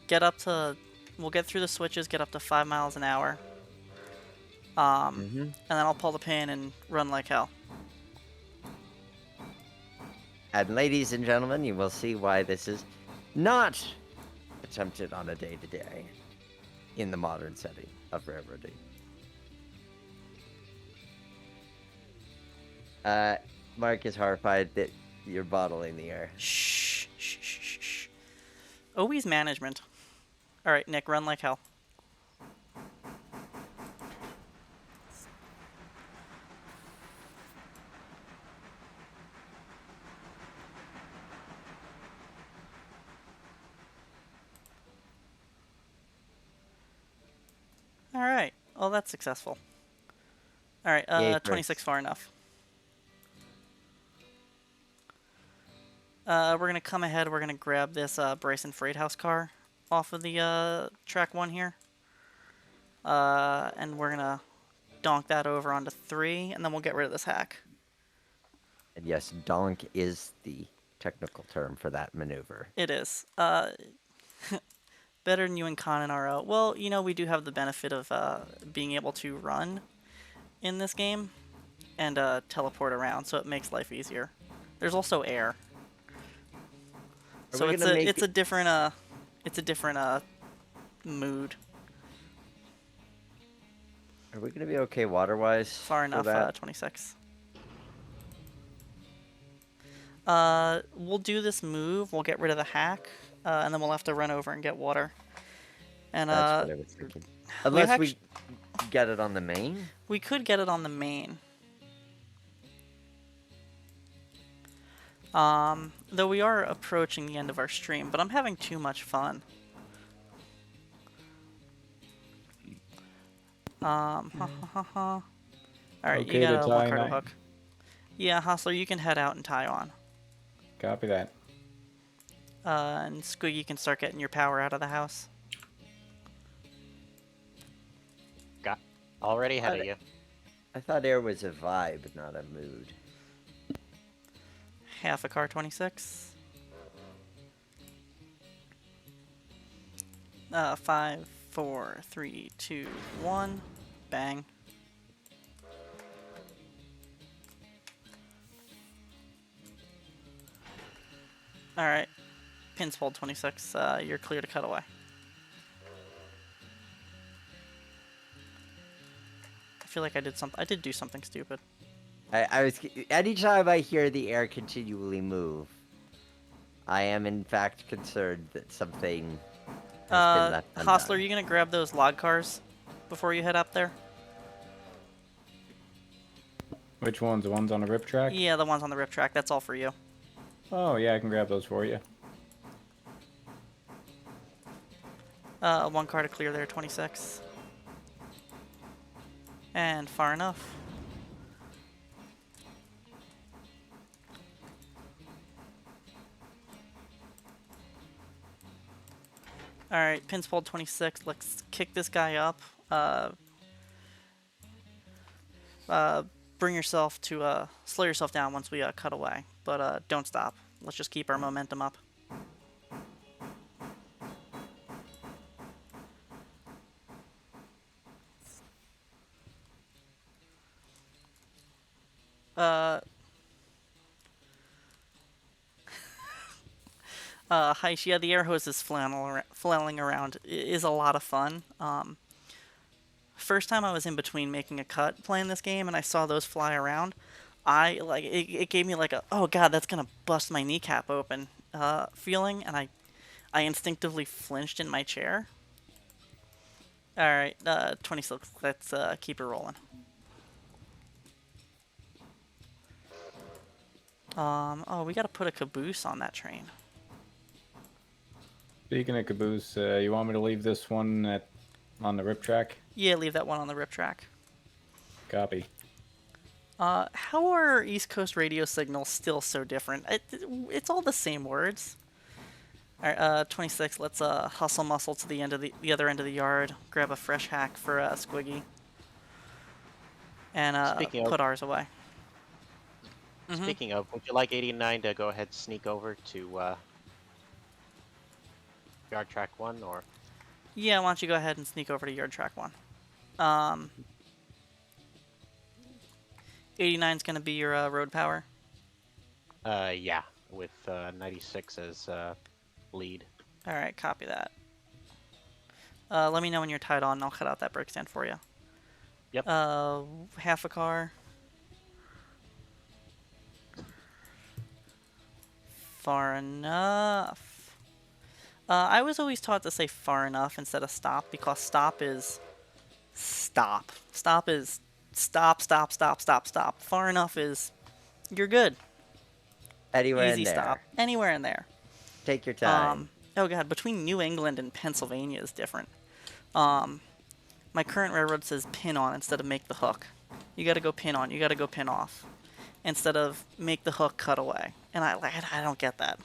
get up to, we'll get through the switches, get up to 5 miles an hour. And then I'll pull the pin and run like hell. And ladies and gentlemen, you will see why this is not attempted on a day-to-day in the modern setting of railroading. Mark is horrified that you're bottling the air. Shh, shh, shh, shh, shh. Always management. Alright, Nick, run like hell. Alright, well that's successful. Alright, Yay, Chris. 26 far enough. We're gonna come ahead, we're gonna grab this Bryson Freight House car off of the track 1 here. And we're gonna donk that over onto 3, and then we'll get rid of this hack. And yes, donk is the technical term for that maneuver. It is. Better than you and Con and RO. Well, you know, we do have the benefit of being able to run in this game and teleport around, so it makes life easier. There's also air. So it's a different mood. Are we gonna be okay water-wise? Far enough, for that? 26. We'll do this move, we'll get rid of the hack, and then we'll have to run over and get water. And That's what I was thinking. Unless we get it on the main? we could get it on the main. Though we are approaching the end of our stream, but I'm having too much fun. Alright, Okay you got to a tie cargo nine. hook. Yeah, Hustler, you can head out and tie on. Copy that. And Squiggy can start getting your power out of the house. Got already ahead of you. I thought air was a vibe, not a mood. Half a car, 26. 5, 4, 3, 2, 1. Bang. Alright. Pins pulled 26. You're clear to cut away. I feel like I did do something stupid. I was. Anytime I hear the air continually move, I am in fact concerned that something has been left undone. Hostler, are you gonna grab those log cars before you head up there? Which ones? The ones on the rip track? Yeah, the ones on the rip track. That's all for you. Oh, yeah, I can grab those for you. 1 car to clear there, 26. And far enough. Alright, pins pulled 26. Let's kick this guy up. Bring yourself to, slow yourself down once we cut away. But don't stop. Let's just keep our momentum up. Heish, yeah, the air hose is flailing around. It is a lot of fun. First time I was in between making a cut playing this game and I saw those fly around, it gave me like a, oh god, that's gonna bust my kneecap open feeling, and I instinctively flinched in my chair. Alright, 26, let's keep it rolling. Oh, we gotta put a caboose on that train. Speaking of caboose, you want me to leave this one on the rip track? Yeah, leave that one on the rip track. Copy. How are East Coast radio signals still so different? It's all the same words. Alright, 26, let's hustle muscle to the other end of the yard, grab a fresh hack for Squiggy, and put ours away. Speaking of, would you like 89 to go ahead and sneak over to Yard Track 1, or? Yeah, why don't you go ahead and sneak over to Yard Track 1. 89's gonna be your road power? Yeah, with 96 as lead. Alright, copy that. Let me know when you're tied on and I'll cut out that brake stand for you. Yep. Half a car. Far enough. I was always taught to say far enough instead of stop, because stop is stop. Stop is stop, stop, stop, stop, stop. Far enough is you're good. Anywhere Easy in there. stop. Anywhere in there. Take your time. Oh god, between New England and Pennsylvania is different. My current railroad says pin on instead of make the hook. You gotta go pin on, you gotta go pin off. Instead of make the hook cut away. And I don't get that.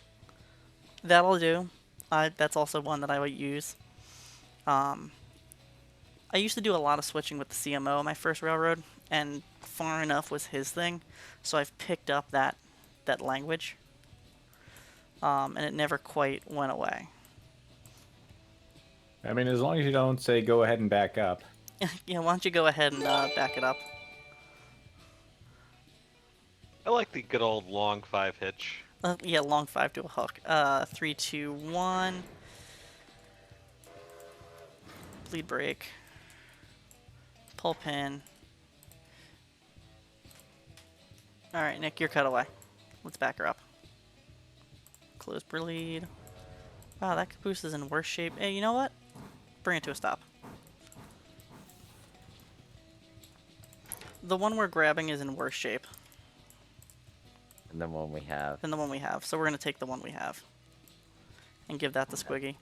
That'll do. That's also one that I would use. I used to do a lot of switching with the CMO on my first railroad, and far enough was his thing, so I've picked up that language, and it never quite went away. I mean, as long as you don't say go ahead and back up. Yeah, why don't you go ahead and back it up? I like the good old long 5 hitch. Yeah, long 5 to a hook. 3, 2, 1. Bleed brake. Pull pin. Alright, Nick, you're cut away. Let's back her up. Close bleed. Wow, that caboose is in worse shape. Hey, you know what? Bring it to a stop. The one we're grabbing is in worse shape And the one we have. than the one we have, so we're going to take the one we have. And give that to Squiggy.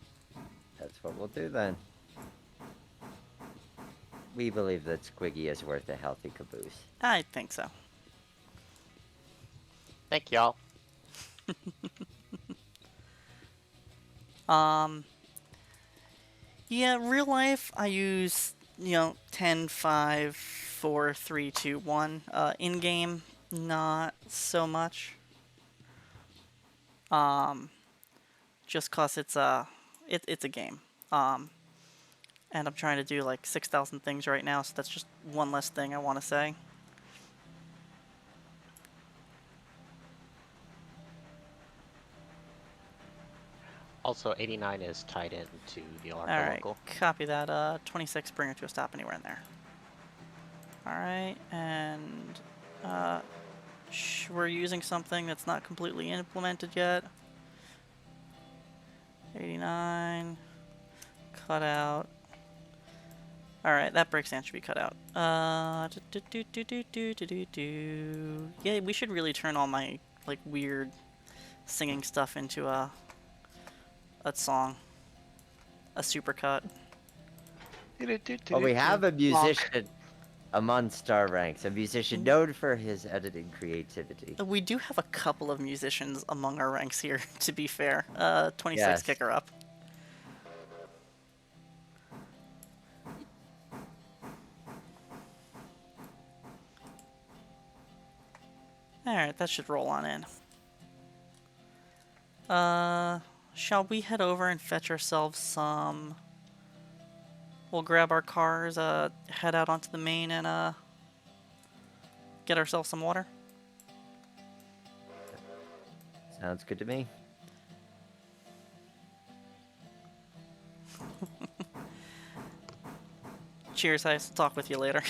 That's what we'll do then. We believe that Squiggy is worth a healthy caboose. I think so. Thank y'all. Yeah, real life, I use, 10, 5, 4, 3, 2, 1. In-game, not so much. Just cause it's a game. And I'm trying to do like 6,000 things right now, so that's just one less thing I want to say. Also, 89 is tied into the Alarco Alright, local. copy that. 26, bring her to a stop anywhere in there. Alright, and we're using something that's not completely implemented yet. 89. cut out. Alright, that brake stand should be cut out. Yeah, we should really turn all my, like, weird singing stuff into a song. A supercut. Well, we have a musician amongst our ranks, a musician known for his editing creativity. We do have a couple of musicians among our ranks here, to be fair. 26 Yes. kicker up. Alright, that should roll on in. Shall we head over and fetch ourselves some... We'll grab our cars, head out onto the main and, get ourselves some water? Sounds good to me. Cheers, Heist. Talk with you later.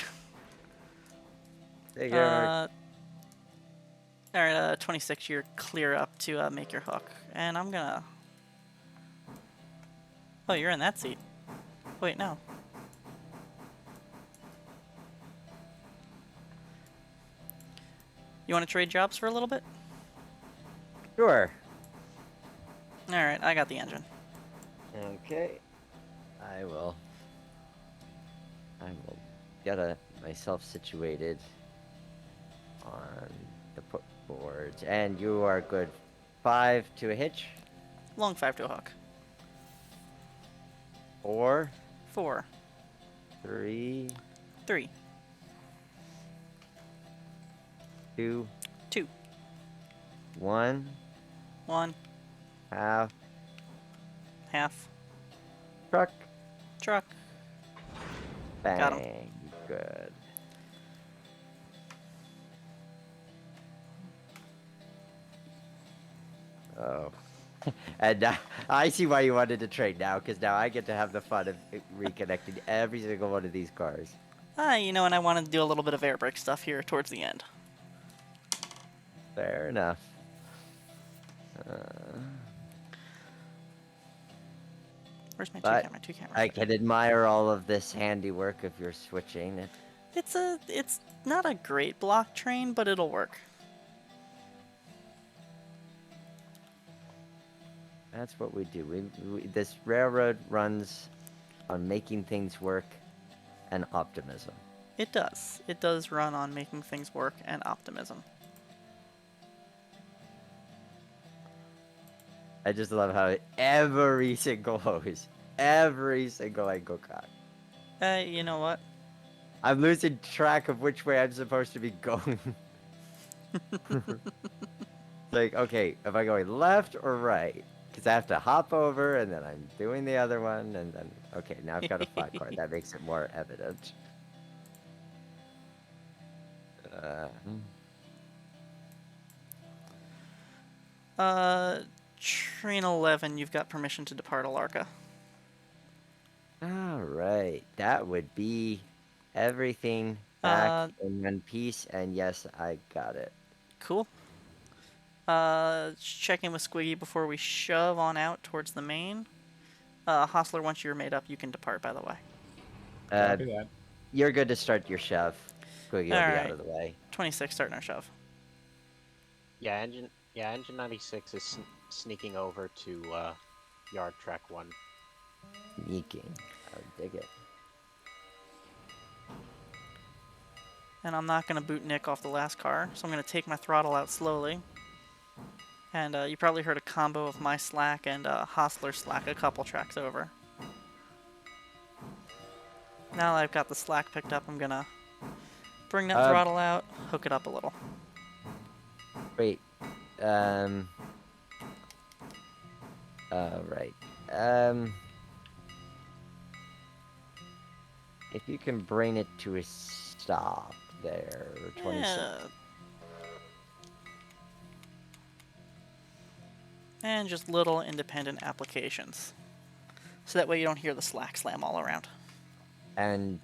There you go. Alright, 26, you're clear up to make your hook. And I'm gonna... Oh, you're in that seat. Wait, no. You want to trade jobs for a little bit? Sure. Alright, I got the engine. Okay. I will get myself situated on the boards, and you are good. 5 to a hitch. Long 5 to a hook. 4, 4. 3, 3. 2, 2. 1, 1. half, Half. truck, Truck. bang. Got 'em. Good. Oh. And I see why you wanted to trade now, because now I get to have the fun of reconnecting every single one of these cars. You know, and I wanted to do a little bit of air brake stuff here towards the end. Fair enough. Where's my But two camera? I can admire all of this handiwork of your switching. It's not a great block train, but it'll work. That's what we do. This railroad runs on making things work and optimism. It does. It does run on making things work and optimism. I just love how every single hose, every single angle cock. You know what? I'm losing track of which way I'm supposed to be going. Like, okay, am I going left or right? Because I have to hop over, and then I'm doing the other one, and then... Okay, now I've got a flat car. That makes it more evident. Train 11, you've got permission to depart Alarka. Alright, that would be everything back in one piece, and yes, I got it. Cool. Check in with Squiggy before we shove on out towards the main. Hostler, once you're made up, you can depart, by the way. Copy that. You're good to start your shove. Squiggy will be out Alright. of the way. 26, starting our shove. Yeah, engine 96 is sneaking over to yard track 1. Sneaking. I dig it. And I'm not going to boot Nick off the last car, so I'm going to take my throttle out slowly. And you probably heard a combo of my slack and Hostler's slack a couple tracks over. Now that I've got the slack picked up, I'm going to bring that throttle out, hook it up a little. Wait. Right. If you can bring it to a stop there, 26. Yeah. And just little independent applications. So that way you don't hear the slack slam all around. And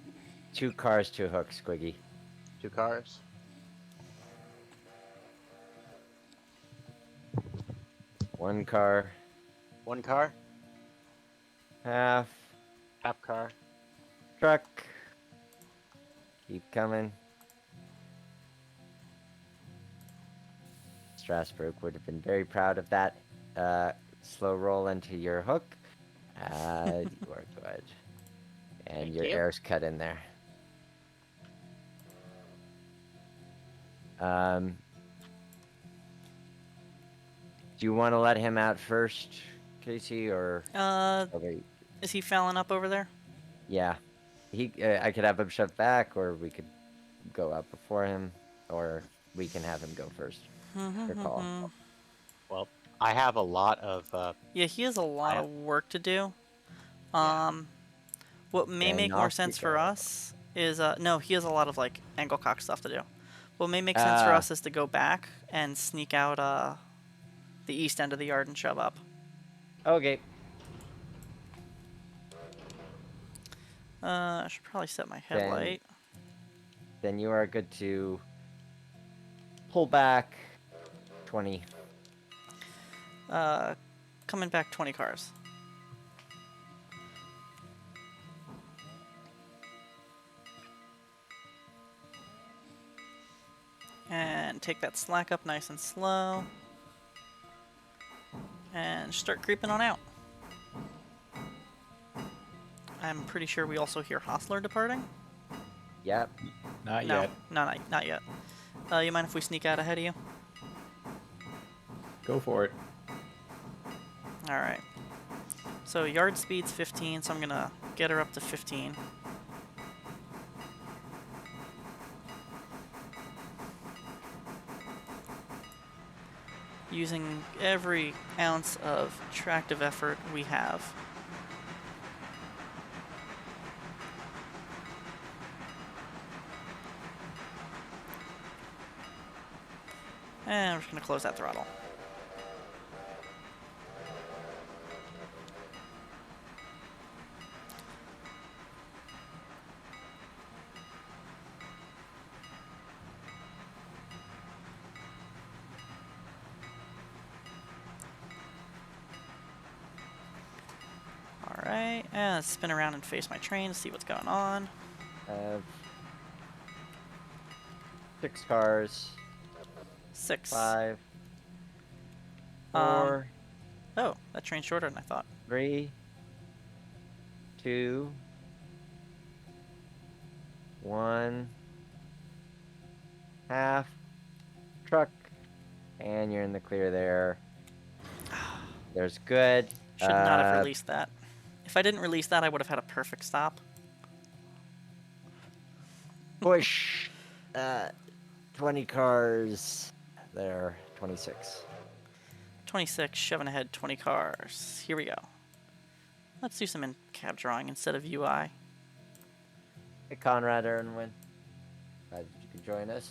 2 cars, 2 hooks, Squiggy. 2 cars. One car. 1 car. Half. Tap car. Truck. Keep coming. Strasbourg would have been very proud of that slow roll into your hook. You are good. And Thank your you. air's cut in there. Do you want to let him out first, Casey, or? Okay. Is he fouling up over there? Yeah. I could have him shove back, or we could go out before him, or we can have him go first. Your call. Well, I have a lot of. Yeah, he has a lot of work to do. What may Then make more off you sense for go. us is no, he has a lot of like angle cock stuff to do. What may make sense for us is to go back and sneak out the east end of the yard and shove up. Okay. I should probably set my headlight. Then you are good to pull back 20. Coming back 20 cars. And take that slack up nice and slow. And start creeping on out. I'm pretty sure we also hear Hostler departing. Yep. Not No, yet. not yet. You mind if we sneak out ahead of you? Go for it. Alright. So yard speed's 15, so I'm gonna get her up to 15. Using every ounce of tractive effort we have. And we're just gonna close that throttle. Alright, and let's spin around and face my train to see what's going on. 6 cars. 6. 5. Um, 4. Oh, that train's shorter than I thought. 3. 2. 1. Half. Truck. And you're in the clear there. There's good. Should not have released that. If I didn't release that, I would have had a perfect stop. Push. 20 cars. There. 26. 26, shoving ahead 20 cars. Here we go. Let's do some in-cab drawing instead of UI. Hey, Conrad Ernwin. Glad you could join us.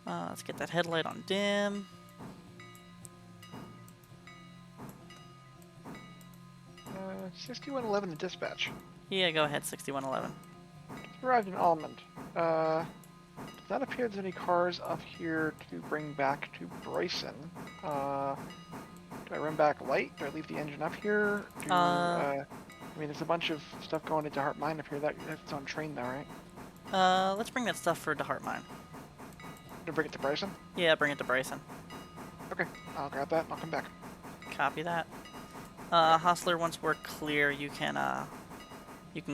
Let's get that headlight on dim. 6111 in dispatch. Yeah, go ahead, 6111. Arrived in Almond. Does not appear there's any cars up here to bring back to Bryson. Do I run back light? Do I leave the engine up here? I mean, there's a bunch of stuff going into Heart Mine up here. That's on train though, right? Let's bring that stuff for Heart Mine. To bring it to Bryson? Yeah, bring it to Bryson. Okay, I'll grab that and I'll come back. Copy that. Hostler, once we're clear, you can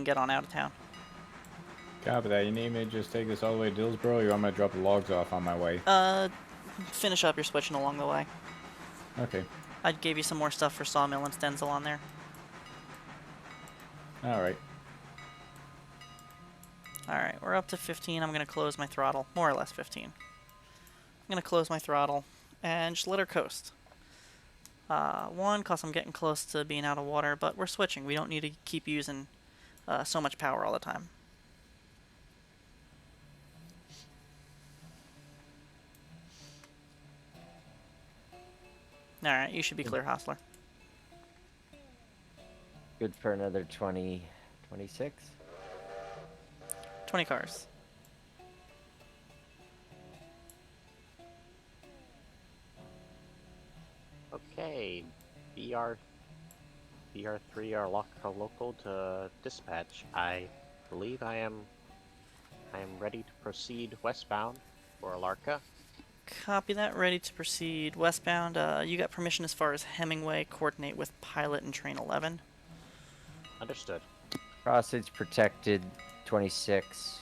get on out of town. Copy that. You need me to just take this all the way to Dillsboro, or you want me to drop the logs off on my way? Finish up your switching along the way. Okay. I gave you some more stuff for Sawmill and Stenzel on there. Alright. Alright, we're up to 15. I'm going to close my throttle. More or less 15. I'm going to close my throttle and just let her coast. One, because I'm getting close to being out of water, but we're switching. We don't need to keep using so much power all the time. Alright, you should be clear, Hostler. Good for another 20, 26. 20 cars. Okay, BR BR3 our local to dispatch. I believe I am ready to proceed westbound for Alarka. Copy that. Ready to proceed westbound. You got permission as far as Hemingway. Coordinate with pilot and train 11. Understood. Crossings protected 26.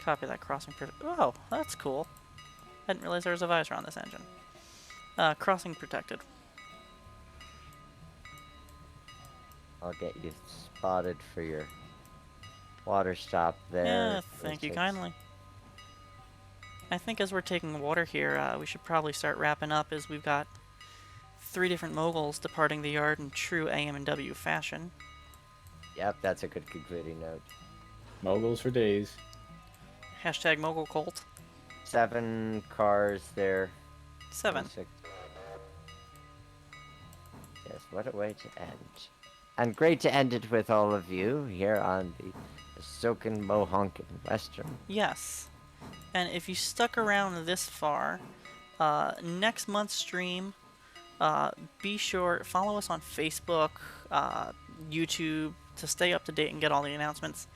Copy that. Crossing. Oh, that's cool. I didn't realize there was a visor on this engine. Crossing protected. I'll get you spotted for your water stop there. Yeah, thank you kindly. I think as we're taking water here, we should probably start wrapping up, as we've got 3 different moguls departing the yard in true AM&W fashion. Yep, that's a good concluding note. Moguls for days. Hashtag mogul cult. 7 cars there. 7. 26. Yes, what a way to end. And great to end it with all of you here on the Soken Mohonkin Western. Yes. And if you stuck around this far, next month's stream, be sure follow us on Facebook, YouTube to stay up to date and get all the announcements.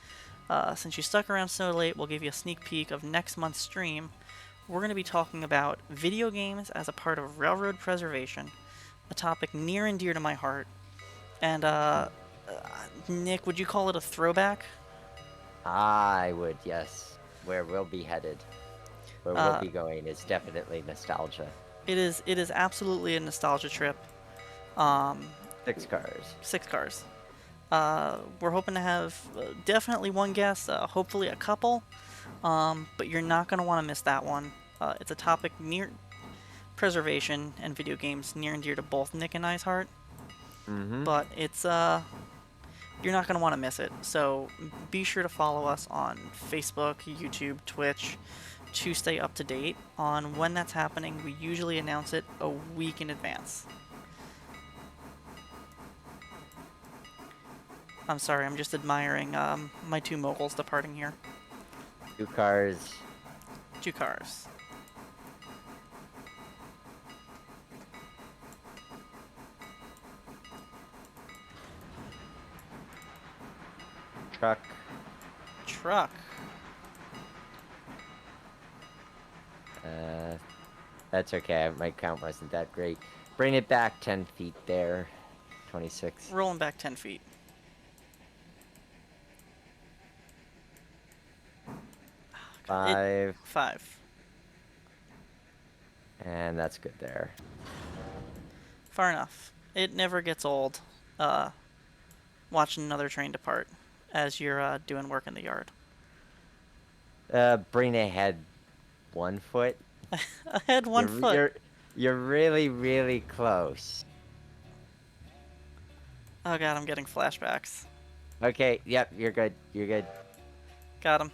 Since you stuck around so late, we'll give you a sneak peek of next month's stream. We're going to be talking about video games as a part of railroad preservation, a topic near and dear to my heart. And, Nick, would you call it a throwback? I would, yes. Where we'll be headed, where we'll be going is definitely nostalgia. It is absolutely a nostalgia trip. 6 cars. 6 cars. We're hoping to have definitely one guest, hopefully a couple, but you're not going to want to miss that one. It's a topic near preservation and video games near and dear to both Nick and I's heart. But it's you're not going to want to miss it. So be sure to follow us on Facebook, YouTube, Twitch to stay up to date on when that's happening. We usually announce it a week in advance. I'm sorry, I'm just admiring my 2 moguls departing here. 2 cars. 2 cars. Truck. Truck. That's okay. My count wasn't that great. Bring it back 10 feet there. 26. Rolling back 10 feet. Five. 5. And that's good there. Far enough. It never gets old watching another train depart as you're doing work in the yard. Bring ahead 1 foot. Ahead 1 foot. You're really, really close. Oh god, I'm getting flashbacks. Okay, yep, you're good. You're good. Got him.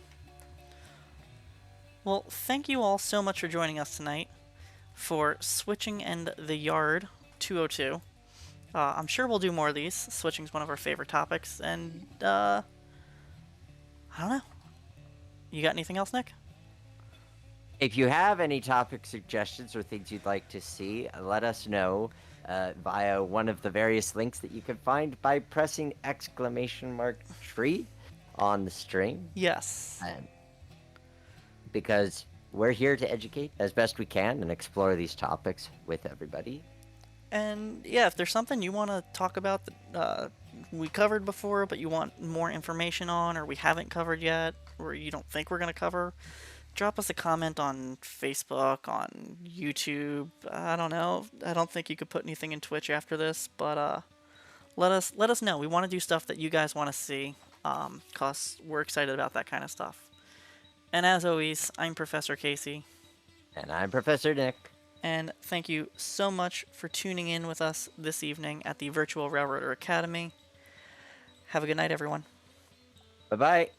Well, thank you all so much for joining us tonight for Switching and the Yard 202. I'm sure we'll do more of these. Switching's one of our favorite topics, and I don't know. You got anything else, Nick? If you have any topic suggestions or things you'd like to see, let us know via one of the various links that you can find by pressing !tree on the string. Yes. Because we're here to educate as best we can and explore these topics with everybody. And yeah, if there's something you want to talk about that we covered before, but you want more information on, or we haven't covered yet, or you don't think we're going to cover, drop us a comment on Facebook, on YouTube. I don't know. I don't think you could put anything in Twitch after this, but let us know. We want to do stuff that you guys want to see, cause we're excited about that kind of stuff. And as always, I'm Professor Casey. And I'm Professor Nick. And thank you so much for tuning in with us this evening at the Virtual Railroader Academy. Have a good night, everyone. Bye-bye.